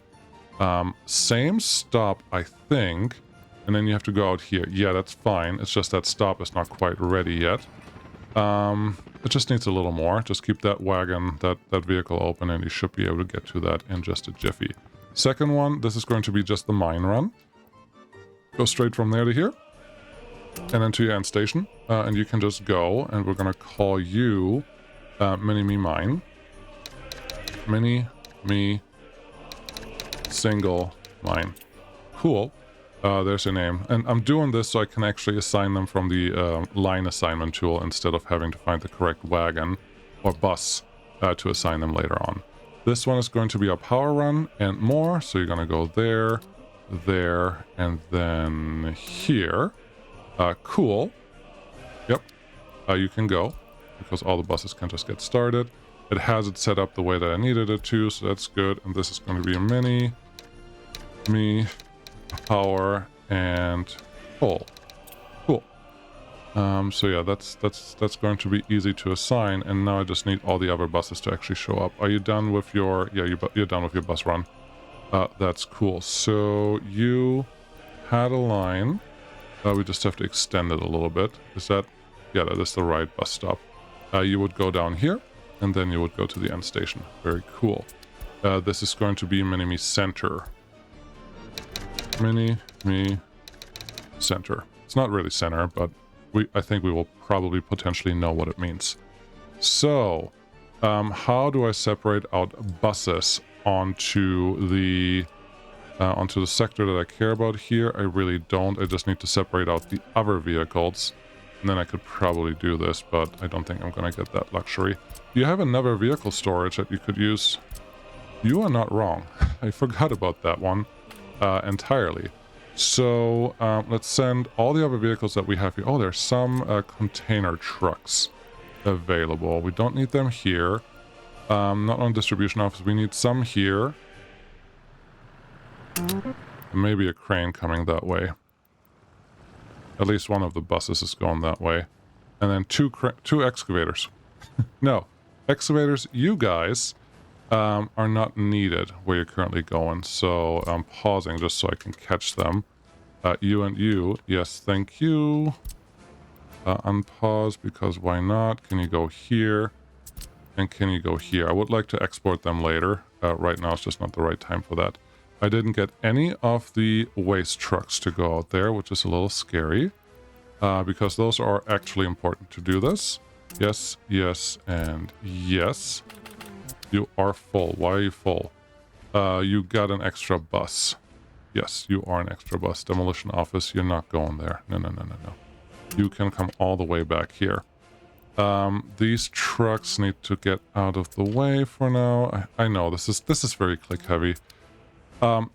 same stop, I think. And then you have to go out here. Yeah, that's fine. It's just that stop is not quite ready yet. It just needs a little more. Just keep that wagon, that vehicle open, and you should be able to get to that in just a jiffy. Second one, this is going to be just the mine run. Go straight from there to here. And then to your end station. And you can just go, and we're going to call you mini-me mine. Mini-me single mine. Cool. There's your name. And I'm doing this so I can actually assign them from the line assignment tool instead of having to find the correct wagon or bus to assign them later on. This one is going to be a power run and more. So you're going to go there, there, and then here. Cool. Yep. You can go because all the buses can just get started. It has it set up the way that I needed it to, so that's good. And this is going to be a mini-me power and coal. Cool. So yeah, that's going to be easy to assign, and now I just need all the other buses to actually show up. Are you done with your... Yeah, you're done with your bus run. That's cool. So you had a line. We just have to extend it a little bit. Is that... Yeah, that is the right bus stop. You would go down here, and then you would go to the end station. Very cool. This is going to be mini-me center. Mini-me center. It's not really center, but I think we will probably potentially know what it means. So, how do I separate out buses onto the sector that I care about here? I really don't. I just need to separate out the other vehicles. And then I could probably do this, but I don't think I'm going to get that luxury. You have another vehicle storage that you could use. You are not wrong. I forgot about that one entirely. So let's send all the other vehicles that we have here. Oh, there's some container trucks available. We don't need them here. Not on distribution office. We need some here. And maybe a crane coming that way. At least one of the buses is going that way. And then two excavators. No, excavators, you guys are not needed where you're currently going. So I'm pausing just so I can catch them. You and you, yes, thank you. Unpause because why not? Can you go here? and can you go here? I would like to export them later. Right now it's just not the right time for that. I didn't get any of the waste trucks to go out there, which is a little scary, because those are actually important to do this. Yes, yes, and yes. You are full. Why are you full? You got an extra bus. Yes, you are an extra bus. Demolition office, you're not going there. No, no, no, no, no. You can come all the way back here. These trucks need to get out of the way for now. I know this is very click heavy.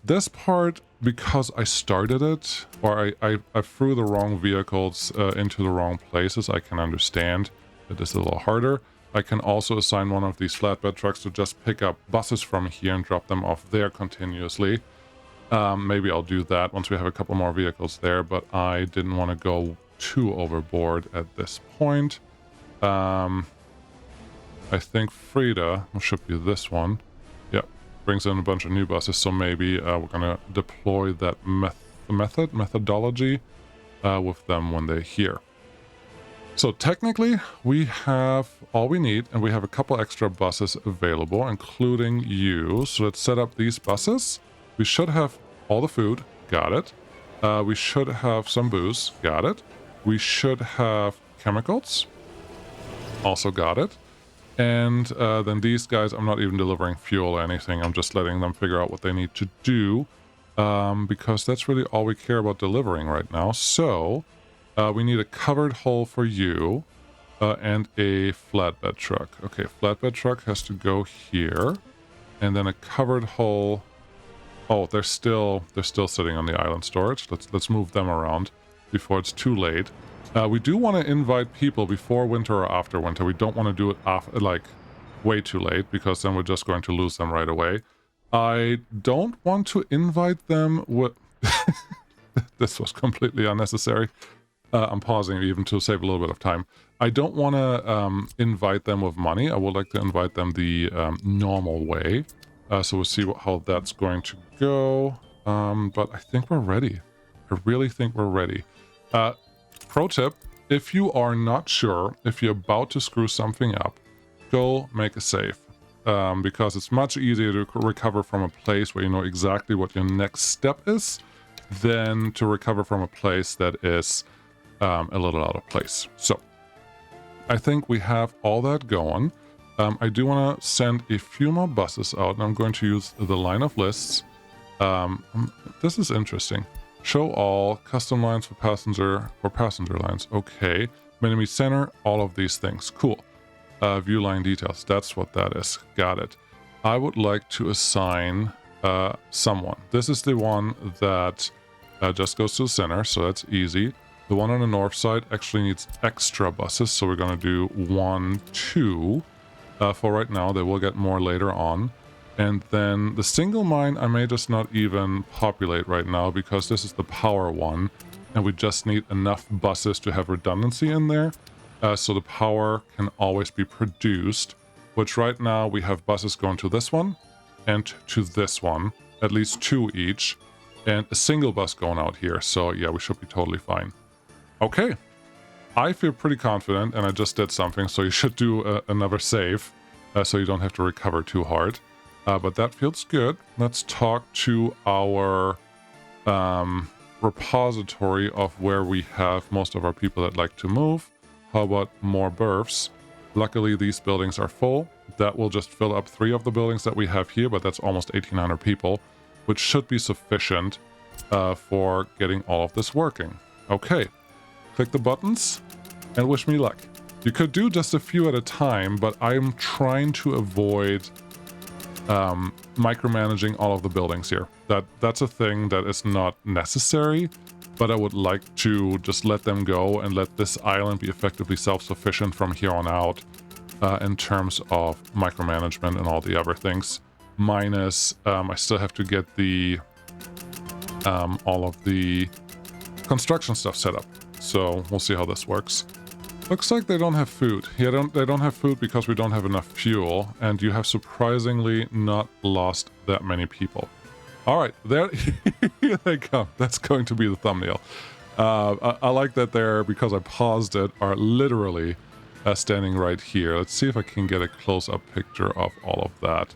This part, because I started it, or I threw the wrong vehicles into the wrong places, I can understand that it's a little harder. I can also assign one of these flatbed trucks to just pick up buses from here and drop them off there continuously. Maybe I'll do that once we have a couple more vehicles there, but I didn't want to go too overboard at this point. I think Frida, which should be this one, yep, brings in a bunch of new buses, so maybe we're gonna deploy that methodology with them when they're here. So technically we have all we need, and we have a couple extra buses available, including you. So let's set up these buses. We should have all the food, got it. We should have some booze, got it. We should have chemicals, also got it. And then these guys, I'm not even delivering fuel or anything. I'm just letting them figure out what they need to do, because that's really all we care about delivering right now. So we need a covered hull for you and a flatbed truck. Okay, flatbed truck has to go here, and then a covered hull. Oh, they're still sitting on the island storage. Let's move them around before it's too late. We do want to invite people before winter or after winter. We don't want to do it like way too late, because then we're just going to lose them right away. I don't want to invite them with... This was completely unnecessary. I'm pausing even to save a little bit of time. I don't want to invite them with money. I would like to invite them the normal way. So we'll see how that's going to go. But I think we're ready. I really think we're ready. Pro tip, if you are not sure, if you're about to screw something up, go make a save. Because it's much easier to recover from a place where you know exactly what your next step is than to recover from a place that is a little out of place. So I think we have all that going. I do want to send a few more buses out, and I'm going to use the line of lists. This is interesting. Show all, custom lines for passenger lines. Okay. Enemy center, all of these things. Cool. View line details. That's what that is. Got it. I would like to assign someone. This is the one that just goes to the center, so that's easy. The one on the north side actually needs extra buses, so we're going to do 1, 2 for right now. They will get more later on. And then the single mine I may just not even populate right now, because this is the power one, and we just need enough buses to have redundancy in there, so the power can always be produced, which right now we have buses going to this one and to this one, at least 2 each, and a single bus going out here. So yeah, we should be totally fine. Okay, I feel pretty confident, and I just did something, so you should do another save, so you don't have to recover too hard. But that feels good. Let's talk to our repository of where we have most of our people that like to move. How about more berths? Luckily, these buildings are full. That will just fill up 3 of the buildings that we have here, but that's almost 1,800 people, which should be sufficient for getting all of this working. Okay, click the buttons and wish me luck. You could do just a few at a time, but I'm trying to avoid micromanaging all of the buildings here. That's a thing that is not necessary, but I would like to just let them go and let this island be effectively self-sufficient from here on out in terms of micromanagement and all the other things. Minus, I still have to get the all of the construction stuff set up. So we'll see how this works. Looks like they don't have food. Yeah, they don't have food because we don't have enough fuel, and you have surprisingly not lost that many people. All right, there here they come. That's going to be the thumbnail. I like that there, because I paused it, are literally standing right here. Let's see if I can get a close-up picture of all of that.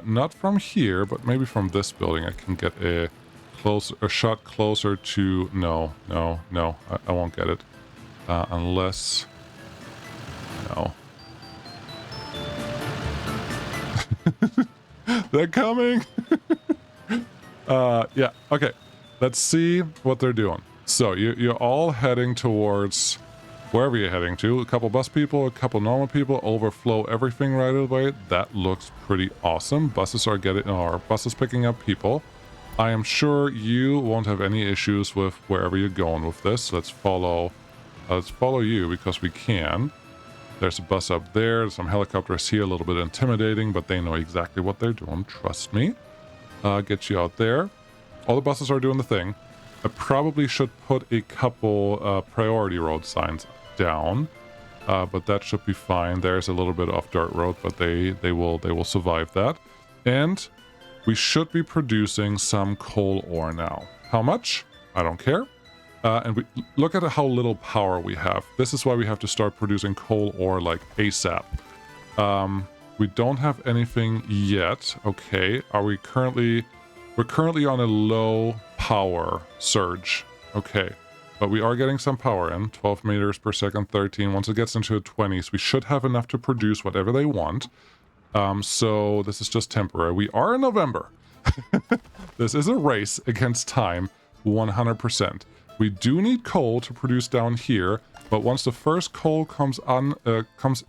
Not from here, but maybe from this building I can get a shot closer to... No, I won't get it. Unless... No. They're coming! Yeah, okay. Let's see what they're doing. So, you're all heading towards wherever you're heading to. A couple bus people, a couple normal people, overflow everything right away. That looks pretty awesome. Buses picking up people. I am sure you won't have any issues with wherever you're going with this. Let's follow you because we can. There's a bus up there, there's some helicopters here, a little bit intimidating, but they know exactly what they're doing, trust me. Get you out there. All the buses are doing the thing. I probably should put a couple priority road signs down, but that should be fine. There's a little bit of dirt road, but they will survive that. And we should be producing some coal ore now. How much? I don't care. And we look at how little power we have. This is why we have to start producing coal ore like ASAP. We don't have anything yet. Okay, we're currently on a low power surge. Okay, but we are getting some power in. 12 meters per second, 13. Once it gets into the 20s, we should have enough to produce whatever they want. So this is just temporary. We are in November. This is a race against time, 100%. We do need coal to produce down here, but once the first coal comes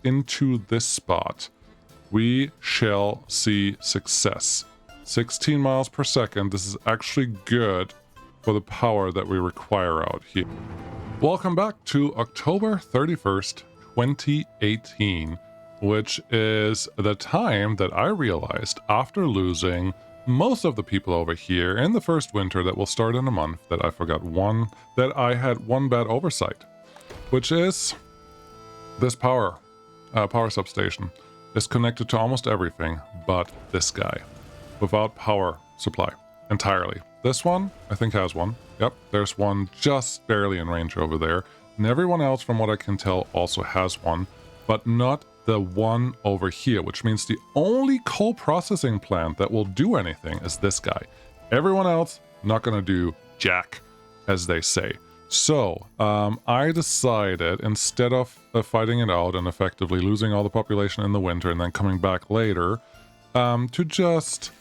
into this spot, we shall see success. 16 miles per second. This is actually good for the power that we require out here. Welcome back to October 31st, 2018, which is the time that I realized after losing most of the people over here in the first winter that will start in a month that I had one bad oversight, which is this power substation is connected to almost everything but this guy without power supply entirely. This one I think has one. Yep, there's one just barely in range over there, and everyone else from what I can tell also has one, but not the one over here, which means the only coal processing plant that will do anything is this guy. Everyone else not gonna do jack, as they say. So I decided, instead of fighting it out and effectively losing all the population in the winter and then coming back later, to just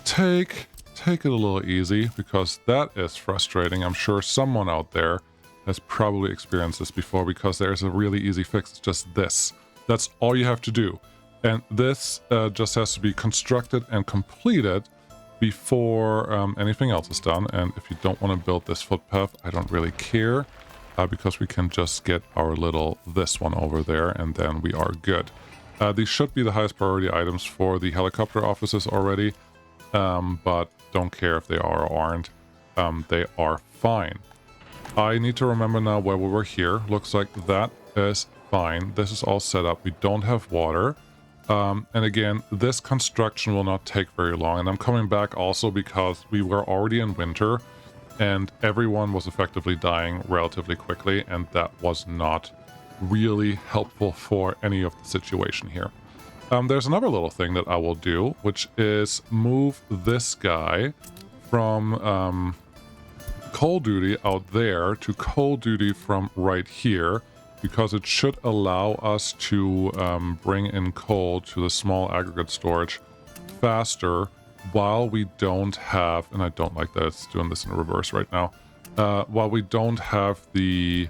take it a little easy, because that is frustrating. I'm sure someone out there has probably experienced this before, because there's a really easy fix. It's just this. That's all you have to do. And this just has to be constructed and completed before anything else is done. And if you don't want to build this footpath, I don't really care, because we can just get our this one over there, and then we are good. These should be the highest priority items for the helicopter offices already, but don't care if they are or aren't. They are fine. I need to remember now where we were here. Looks like that is fine. This is all set up. We don't have water. And again, this construction will not take very long. And I'm coming back also because we were already in winter and everyone was effectively dying relatively quickly. And that was not really helpful for any of the situation here. There's another little thing that I will do, which is move this guy from coal duty out there to coal duty from right here, because it should allow us to bring in coal to the small aggregate storage faster while we don't have, and I don't like that it's doing this in reverse right now, while we don't have the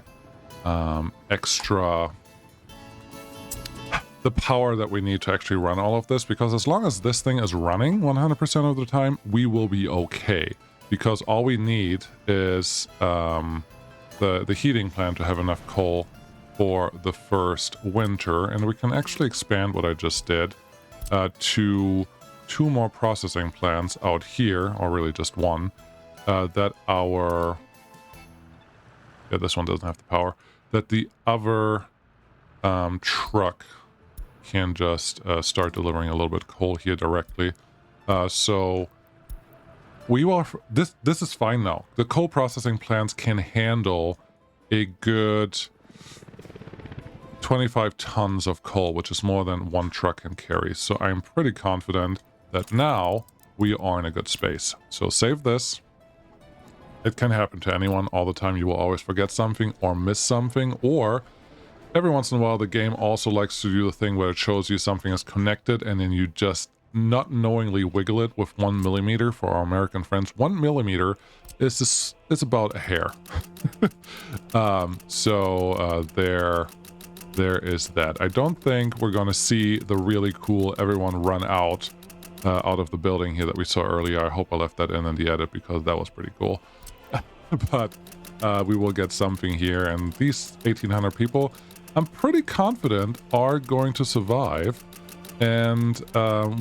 the power that we need to actually run all of this, because as long as this thing is running 100% of the time, we will be okay, because all we need is the heating plant to have enough coal for the first winter, and we can actually expand what I just did to 2 more processing plants out here, or really just one, that this one doesn't have the power, that the other truck can just start delivering a little bit of coal here directly. So we will, this is fine now. The coal processing plants can handle a good 25 tons of coal, which is more than one truck can carry. So I'm pretty confident that now we are in a good space. So save this. It can happen to anyone all the time. You will always forget something or miss something, or every once in a while the game also likes to do the thing where it shows you something is connected and then you just not knowingly wiggle it with 1 millimeter. For our American friends, 1 millimeter is about a hair. There is that. I don't think we're going to see the really cool everyone run out of the building here that we saw earlier. I hope I left that in the edit because that was pretty cool. But we will get something here, and these 1,800 people, I'm pretty confident, are going to survive, and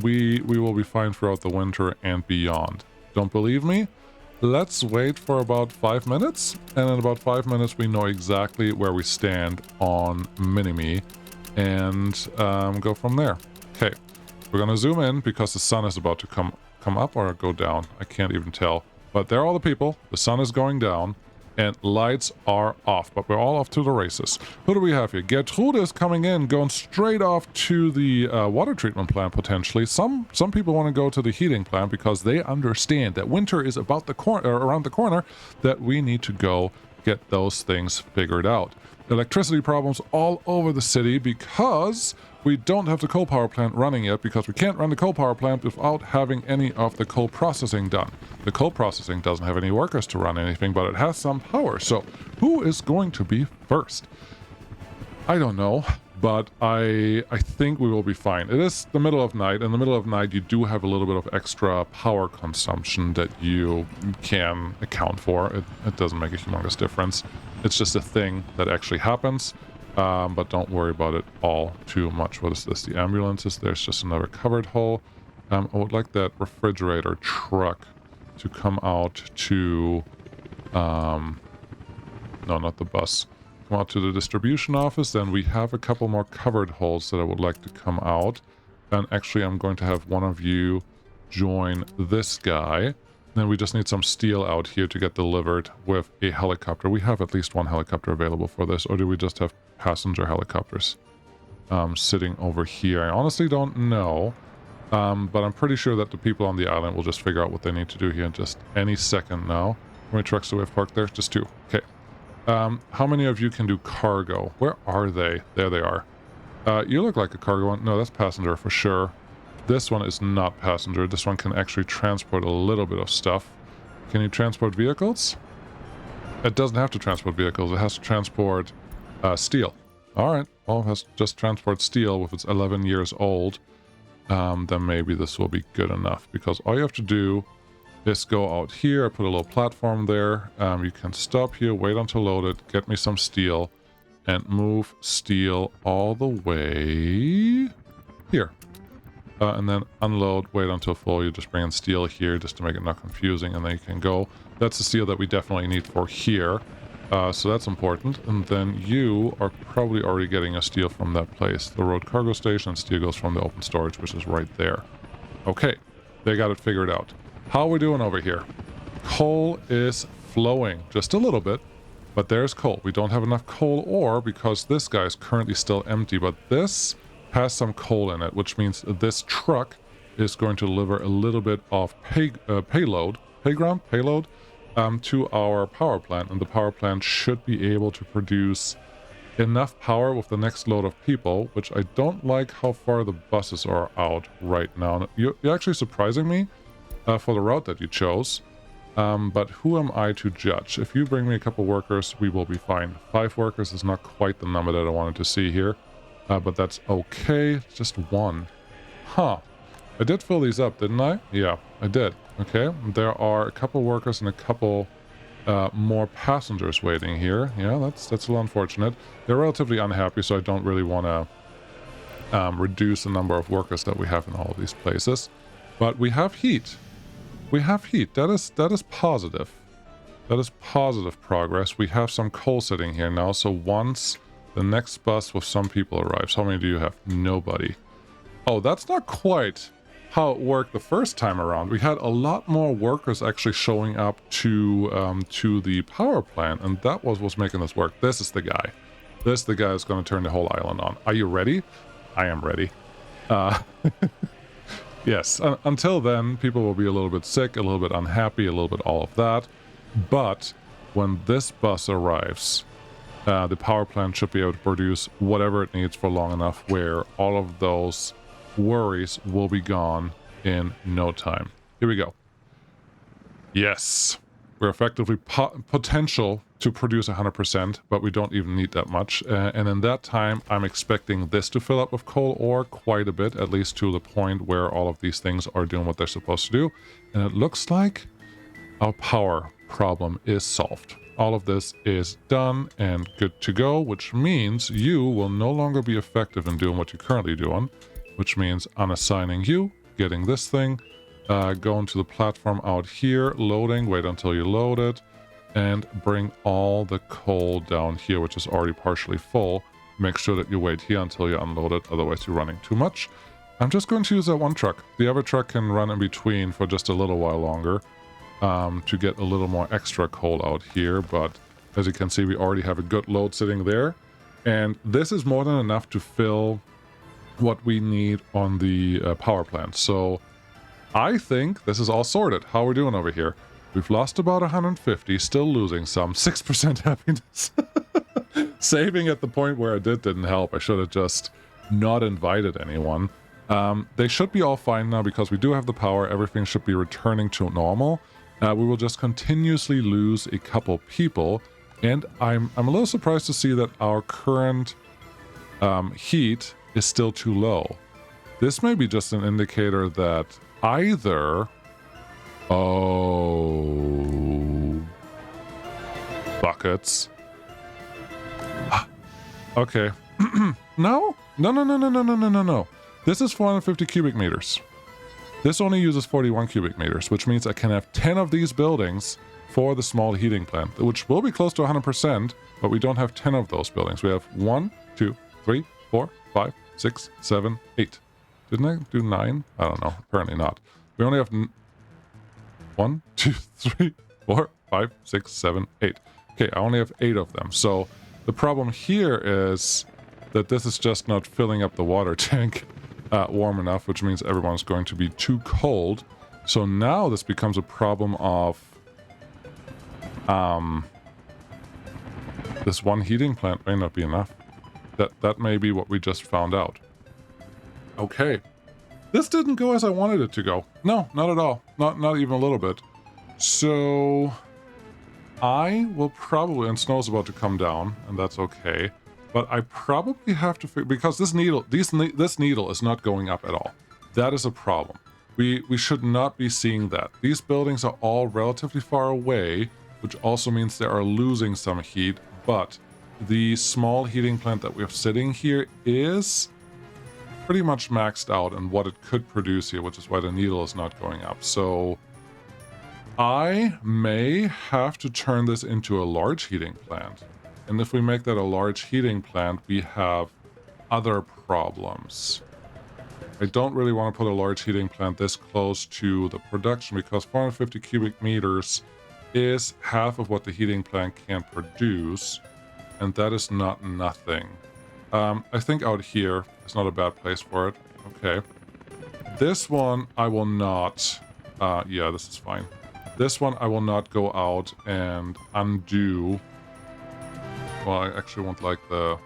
we will be fine throughout the winter and beyond. Don't believe me? Let's wait for about 5 minutes, and in about 5 minutes we know exactly where we stand on Mini-Me, and go from there. Okay, we're gonna zoom in because the sun is about to come up or go down. I can't even tell. But there are all the people, the sun is going down, and lights are off, but we're all off to the races. Who do we have here? Gertrude is coming in, going straight off to the water treatment plant, potentially. Some people want to go to the heating plant because they understand that winter is about the around the corner, that we need to go get those things figured out. Electricity problems all over the city because we don't have the coal power plant running yet, because we can't run the coal power plant without having any of the coal processing done. The coal processing doesn't have any workers to run anything, but it has some power. So who is going to be first? I don't know, but I think we will be fine. It is the middle of night. In the middle of night, you do have a little bit of extra power consumption that you can account for. It doesn't make a humongous difference. It's just a thing that actually happens. But don't worry about it all too much. What is this? The ambulances. There's just another covered hole. I would like that refrigerator truck to come out to... no, not the bus. Come out to the distribution office. Then we have a couple more covered holes that I would like to come out. And actually, I'm going to have one of you join this guy. Then we just need some steel out here to get delivered with a helicopter. We have at least one helicopter available for this, or do we just have passenger helicopters sitting over here? I honestly don't know, but I'm pretty sure that the people on the island will just figure out what they need to do here in just any second now. How many trucks do we have parked there? Just 2. Okay. How many of you can do cargo? Where are they? There they are. You look like a cargo one. No, that's passenger for sure. This one is not passenger. This one can actually transport a little bit of stuff. Can you transport vehicles? It doesn't have to transport vehicles. It has to transport steel. All right. Well, it has to just transport steel. If it's 11 years old, then maybe this will be good enough. Because all you have to do is go out here. I put a little platform there. You can stop here, wait until loaded, get me some steel, and move steel all the way here. And then unload, wait until full. You just bring in steel here just to make it not confusing, and then you can go. That's the steel that we definitely need for here. So that's important. And then you are probably already getting a steel from that place. The road cargo station, and steel goes from the open storage, which is right there. Okay, they got it figured out. How are we doing over here? Coal is flowing just a little bit, but there's coal. We don't have enough coal ore because this guy is currently still empty, but this has some coal in it, which means this truck is going to deliver a little bit of payload to our power plant, and the power plant should be able to produce enough power with the next load of people, which I don't like how far the buses are out right now. You're actually surprising me for the route that you chose, but who am I to judge? If you bring me a couple workers, we will be fine. 5 workers is not quite the number that I wanted to see here. But that's okay. Just 1. Huh. I did fill these up, didn't I? Yeah, I did. Okay. There are a couple workers and a couple more passengers waiting here. Yeah, that's a little unfortunate. They're relatively unhappy, so I don't really want to reduce the number of workers that we have in all of these places. But we have heat. We have heat. That is positive. That is positive progress. We have some coal sitting here now, so once the next bus with some people arrives. How many do you have? Nobody. Oh, that's not quite how it worked the first time around. We had a lot more workers actually showing up to the power plant, and that was what's making this work. This is the guy. This, the guy is going to turn the whole island on. Are you ready? I am ready. Yes, until then, people will be a little bit sick, a little bit unhappy, a little bit all of that. But when this bus arrives, the power plant should be able to produce whatever it needs for long enough where all of those worries will be gone in no time. Here we go. Yes, we're effectively potential to produce 100%, but we don't even need that much. And in that time, I'm expecting this to fill up with coal ore quite a bit, at least to the point where all of these things are doing what they're supposed to do. And it looks like our power problem is solved. All of this is done and good to go, which means you will no longer be effective in doing what you're currently doing, which means unassigning you, getting this thing, going to the platform out here, loading, wait until you load it, and bring all the coal down here, which is already partially full. Make sure that you wait here until you unload it, otherwise you're running too much. I'm just going to use that one truck. The other truck can run in between for just a little while longer. To get a little more extra coal out here, but as you can see, we already have a good load sitting there, and this is more than enough to fill what we need on the power plant. So I think this is all sorted. How we're doing over here? We've lost about 150, still losing some, 6% happiness. Saving at the point where it didn't help. I should have just not invited anyone. They should be all fine now because we do have the power. Everything should be returning to normal. We will just continuously lose a couple people, and I'm a little surprised to see that our current heat is still too low. This may be just an indicator that either... Oh... Buckets. Okay. No. This is 450 cubic meters. This only uses 41 cubic meters, which means I can have 10 of these buildings for the small heating plant, which will be close to 100%, but we don't have 10 of those buildings. We have 1, 2, 3, 4, 5, 6, 7, 8. Didn't I do 9? I don't know. Apparently not. We only have 1, 2, 3, 4, 5, 6, 7, 8. Okay, I only have 8 of them. So the problem here is that this is just not filling up the water tank warm enough, which means everyone's going to be too cold. So now this becomes a problem of this one heating plant may not be enough. That may be what we just found out. Okay. This didn't go as I wanted it to go. No, not at all. Not even a little bit. So I will probably, and snow's about to come down, and that's okay. But I probably have to figure, because this needle is not going up at all. That is a problem. We should not be seeing that. These buildings are all relatively far away, which also means they are losing some heat. But the small heating plant that we have sitting here is pretty much maxed out in what it could produce here, which is why the needle is not going up. So I may have to turn this into a large heating plant. And if we make that a large heating plant, we have other problems. I don't really want to put a large heating plant this close to the production because 450 cubic meters is half of what the heating plant can produce, and that is not nothing. I think out here is not a bad place for it. Okay. This one I will not... yeah, this is fine. This one I will not go out and undo... Well, I actually want like the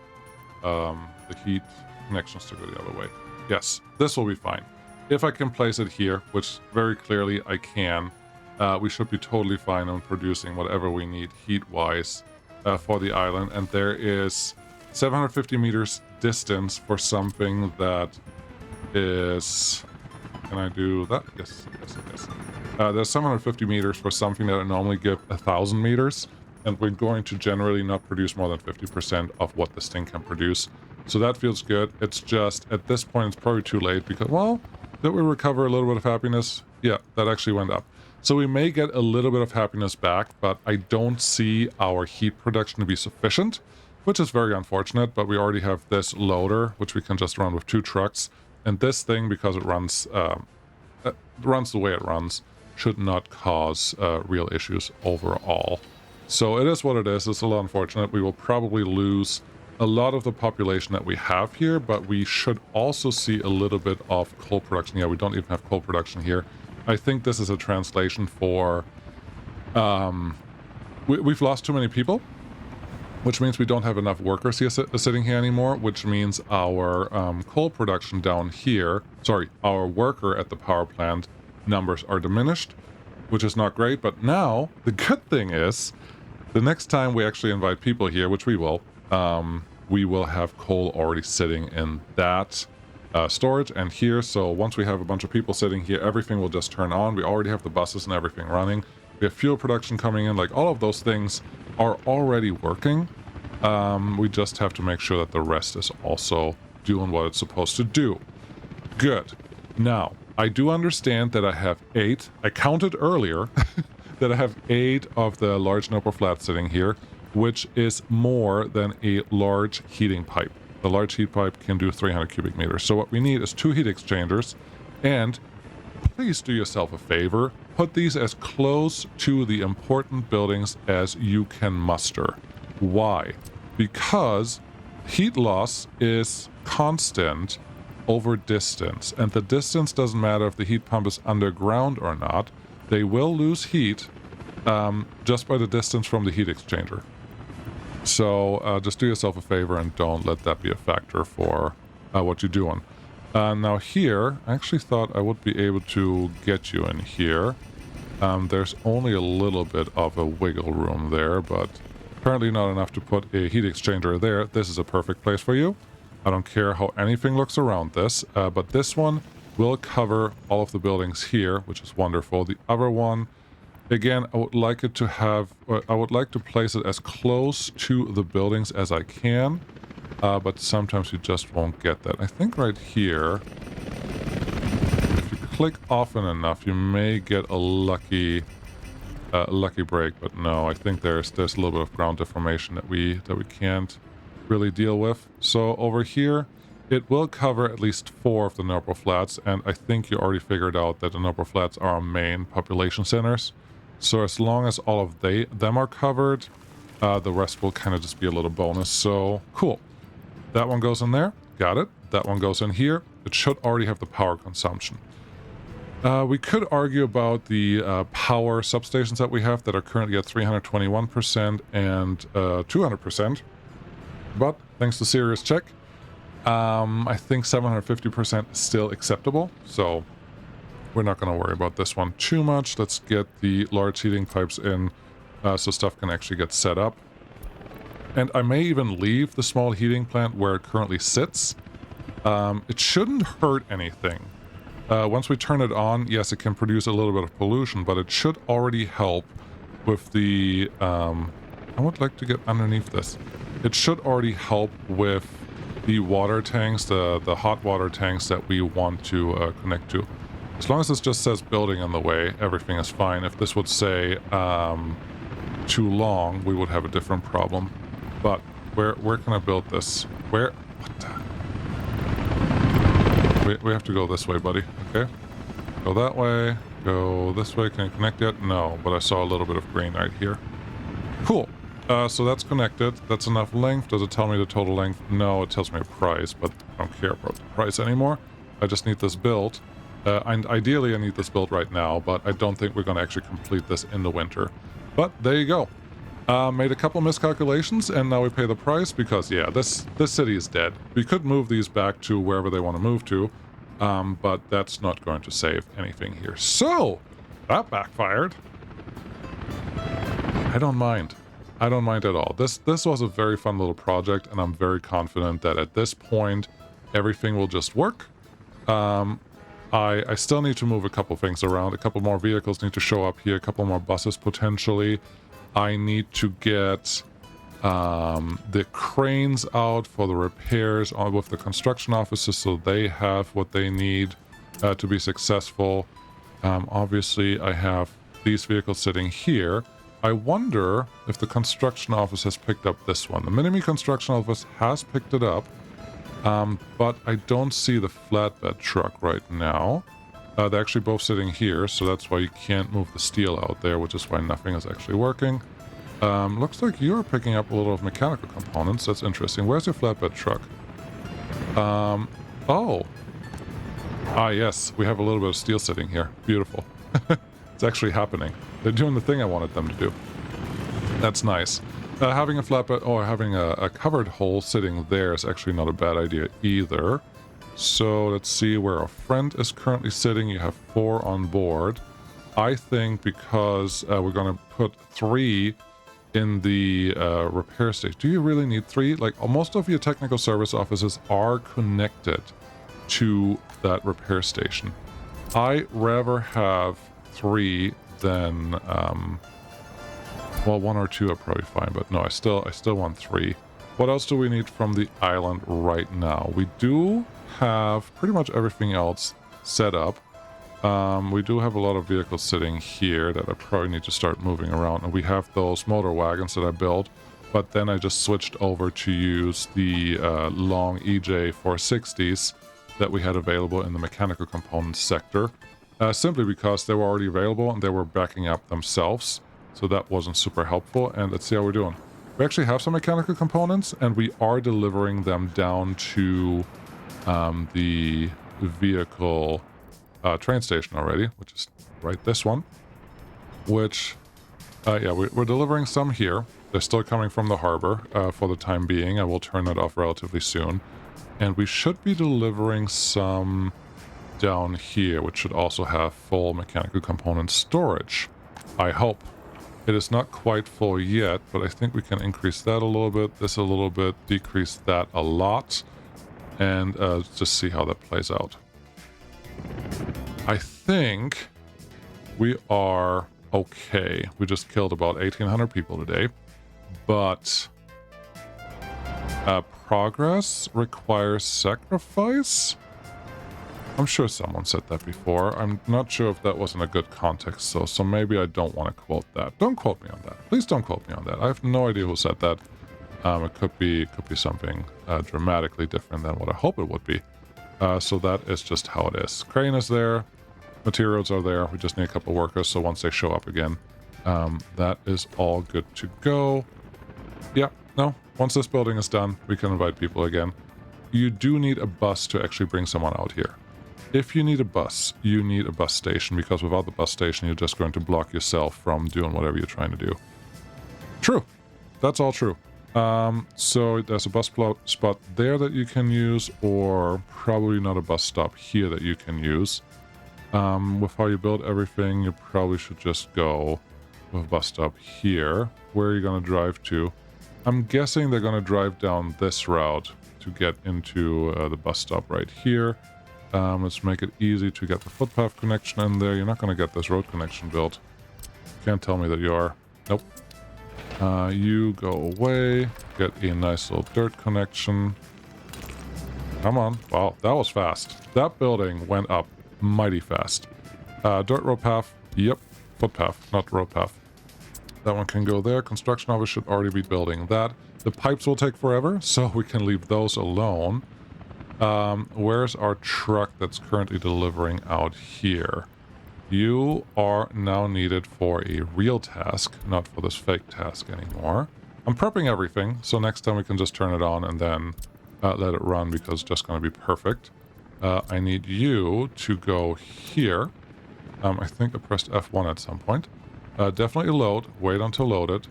heat connections to go the other way. Yes, this will be fine. If I can place it here, which very clearly I can, we should be totally fine on producing whatever we need heat-wise for the island. And there is 750 meters distance for something that is... Can I do that? Yes. There's 750 meters for something that I normally give 1,000 meters. And we're going to generally not produce more than 50% of what this thing can produce. So that feels good. It's just, at this point, it's probably too late because, well, did we recover a little bit of happiness? Yeah, that actually went up. So we may get a little bit of happiness back, but I don't see our heat production to be sufficient, which is very unfortunate, but we already have this loader, which we can just run with 2 trucks. And this thing, because it runs the way it runs, should not cause real issues overall. So it is what it is. It's a little unfortunate. We will probably lose a lot of the population that we have here, but we should also see a little bit of coal production. Yeah, we don't even have coal production here. I think this is a translation for we've lost too many people, which means we don't have enough workers here sitting here anymore, which means our coal production down here, sorry, our worker at the power plant numbers are diminished, which is not great. But now the good thing is the next time we actually invite people here, which we will have coal already sitting in that storage and here. So once we have a bunch of people sitting here, everything will just turn on. We already have the buses and everything running. We have fuel production coming in. Like, all of those things are already working. We just have to make sure that the rest is also doing what it's supposed to do. Good. Now, I do understand that I have 8, I counted earlier, that I have 8 of the large Noble flats sitting here, which is more than a large heating pipe. The large heat pipe can do 300 cubic meters. So what we need is 2 heat exchangers, and please do yourself a favor, put these as close to the important buildings as you can muster. Why? Because heat loss is constant over distance, and the distance doesn't matter if the heat pump is underground or not. They will lose heat just by the distance from the heat exchanger. So just do yourself a favor and don't let that be a factor for what you're doing. Now here, I actually thought I would be able to get you in here. There's only a little bit of a wiggle room there, but apparently not enough to put a heat exchanger there. This is a perfect place for you. I don't care how anything looks around this, but this one will cover all of the buildings here, which is wonderful. The other one, again, I would like it to have, I would like to place it as close to the buildings as I can, but sometimes you just won't get that. I think right here, if you click often enough, you may get a lucky break, but no, I think there's a little bit of ground deformation that we can't really deal with. So over here, it will cover at least 4 of the Noble flats, and I think you already figured out that the Noble flats are our main population centers. So as long as all of them are covered, the rest will kind of just be a little bonus. So cool. That one goes in there. Got it. That one goes in here. It should already have the power consumption. We could argue about the power substations that we have that are currently at 321% and 200%. But thanks to serious check, I think 750% is still acceptable. So we're not going to worry about this one too much. Let's get the large heating pipes in so stuff can actually get set up. And I may even leave the small heating plant where it currently sits. It shouldn't hurt anything. Once we turn it on, yes, it can produce a little bit of pollution, but it should already help with the... I would like to get underneath this. It should already help with the water tanks, the hot water tanks that we want to connect to. As long as this just says building in the way, everything is fine. If this would say too long, we would have a different problem. But where can I build this? Where? What the? We have to go this way, buddy. Okay. Go that way. Go this way. Can I connect yet? No, but I saw a little bit of green right here. Cool. So that's connected. That's enough length. Does it tell me the total length? No, it tells me a price, but I don't care about the price anymore. I just need this built. And ideally I need this built right now, but I don't think we're going to actually complete this in the winter. But there you go. Made a couple miscalculations, and now we pay the price because, yeah, this city is dead. We could move these back to wherever they want to move to, but that's not going to save anything here. So, that backfired. I don't mind. I don't mind at all. This was a very fun little project, and I'm very confident that at this point, everything will just work. I still need to move a couple things around. A couple more vehicles need to show up here. A couple more buses, potentially. I need to get the cranes out for the repairs with the construction offices so they have what they need to be successful. Obviously, I have these vehicles sitting here. I wonder if the construction office has picked up this one. The Minimi construction office has picked it up, but I don't see the flatbed truck right now. They're actually both sitting here, so that's why you can't move the steel out there, which is why nothing is actually working. Looks like you're picking up a little of mechanical components. That's interesting. Where's your flatbed truck? Oh. Ah, yes. We have a little bit of steel sitting here. Beautiful. It's actually happening. They're doing the thing I wanted them to do. That's nice. Having a flatbed or having a covered hole sitting there is actually not a bad idea either. So let's see where our friend is currently sitting. You have 4 on board. I think because we're going to put 3 in the repair station. Do you really need 3? Like, most of your technical service offices are connected to that repair station. I rather have 3 than well, 1 or 2 are probably fine, but no, I still want 3. What else do we need from the island right now? We do have pretty much everything else set up. We do have a lot of vehicles sitting here that I probably need to start moving around, and we have those motor wagons that I built, but then I just switched over to use the long EJ 460s that we had available in the mechanical components sector, simply because they were already available and they were backing up themselves, so that wasn't super helpful. And let's see how we're doing. We actually have some mechanical components, and we are delivering them down to the vehicle train station already, which is right this one. Which, yeah, we're delivering some here. They're still coming from the harbor for the time being. I will turn that off relatively soon. And we should be delivering some down here, which should also have full mechanical component storage. I hope. It is not quite full yet, but I think we can increase that a little bit, this a little bit, decrease that a lot, and just see how that plays out. I think we are okay. We just killed about 1,800 people today, but progress requires sacrifice? I'm sure someone said that before. I'm not sure if that wasn't a good context, so maybe I don't want to quote that. Don't quote me on that. Please don't quote me on that. I have no idea who said that. It could be something dramatically different than what I hope it would be. So that is just how it is. Crane is there. Materials are there. We just need a couple workers, so once they show up again, that is all good to go. Yeah, no. Once this building is done, we can invite people again. You do need a bus to actually bring someone out here. If you need a bus, you need a bus station, because without the bus station, you're just going to block yourself from doing whatever you're trying to do. True. That's all true. So there's a bus spot there that you can use, or probably not a bus stop here that you can use. With how you build everything, you probably should just go with a bus stop here. Where are you going to drive to? I'm guessing they're going to drive down this route to get into the bus stop right here. Let's make it easy to get the footpath connection in there. You're not going to get this road connection built. Can't tell me that you are. Nope. You go away. Get a nice little dirt connection. Come on. Wow, that was fast. That building went up mighty fast. Dirt road path. Yep. Footpath, not road path. That one can go there. Construction office should already be building that. The pipes will take forever, so we can leave those alone. Where's our truck that's currently delivering out here? You are now needed for a real task, not for this fake task anymore. I'm prepping everything, so next time we can just turn it on and then let it run, because it's just going to be perfect. I need you to go here. I think I pressed F1 at some point. Definitely load. Wait until loaded.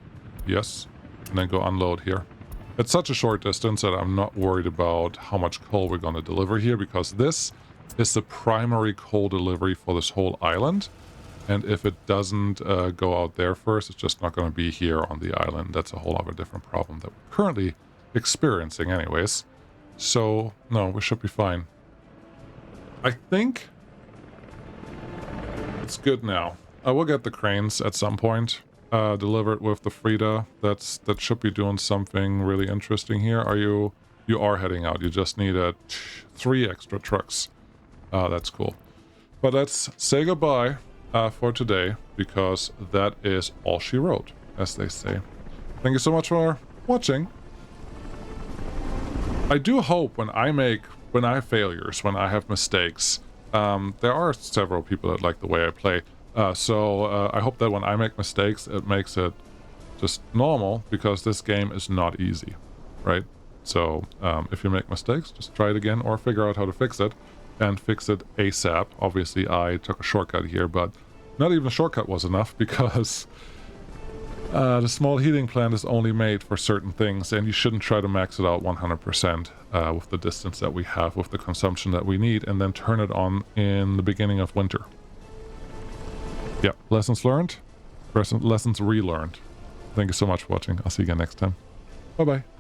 Yes. And then go unload here. It's such a short distance that I'm not worried about how much coal we're going to deliver here, because this is the primary coal delivery for this whole island. And if it doesn't go out there first, it's just not going to be here on the island. That's a whole other different problem that we're currently experiencing anyways. So, no, we should be fine. I think it's good now. I will get the cranes at some point. Deliver it with the Frida. That should be doing something really interesting here. You are heading out. You just need 3 extra trucks. That's cool. But let's say goodbye for today, because that is all she wrote, as they say. Thank you so much for watching. I do hope when I have failures, when I have mistakes, there are several people that like the way I play. So I hope that when I make mistakes, it makes it just normal, because this game is not easy, right? So if you make mistakes, just try it again or figure out how to fix it, and fix it ASAP. Obviously, I took a shortcut here, but not even a shortcut was enough, because the small heating plant is only made for certain things, and you shouldn't try to max it out 100% with the distance that we have, with the consumption that we need, and then turn it on in the beginning of winter. Yeah, lessons learned, lessons relearned. Thank you so much for watching. I'll see you again next time. Bye-bye.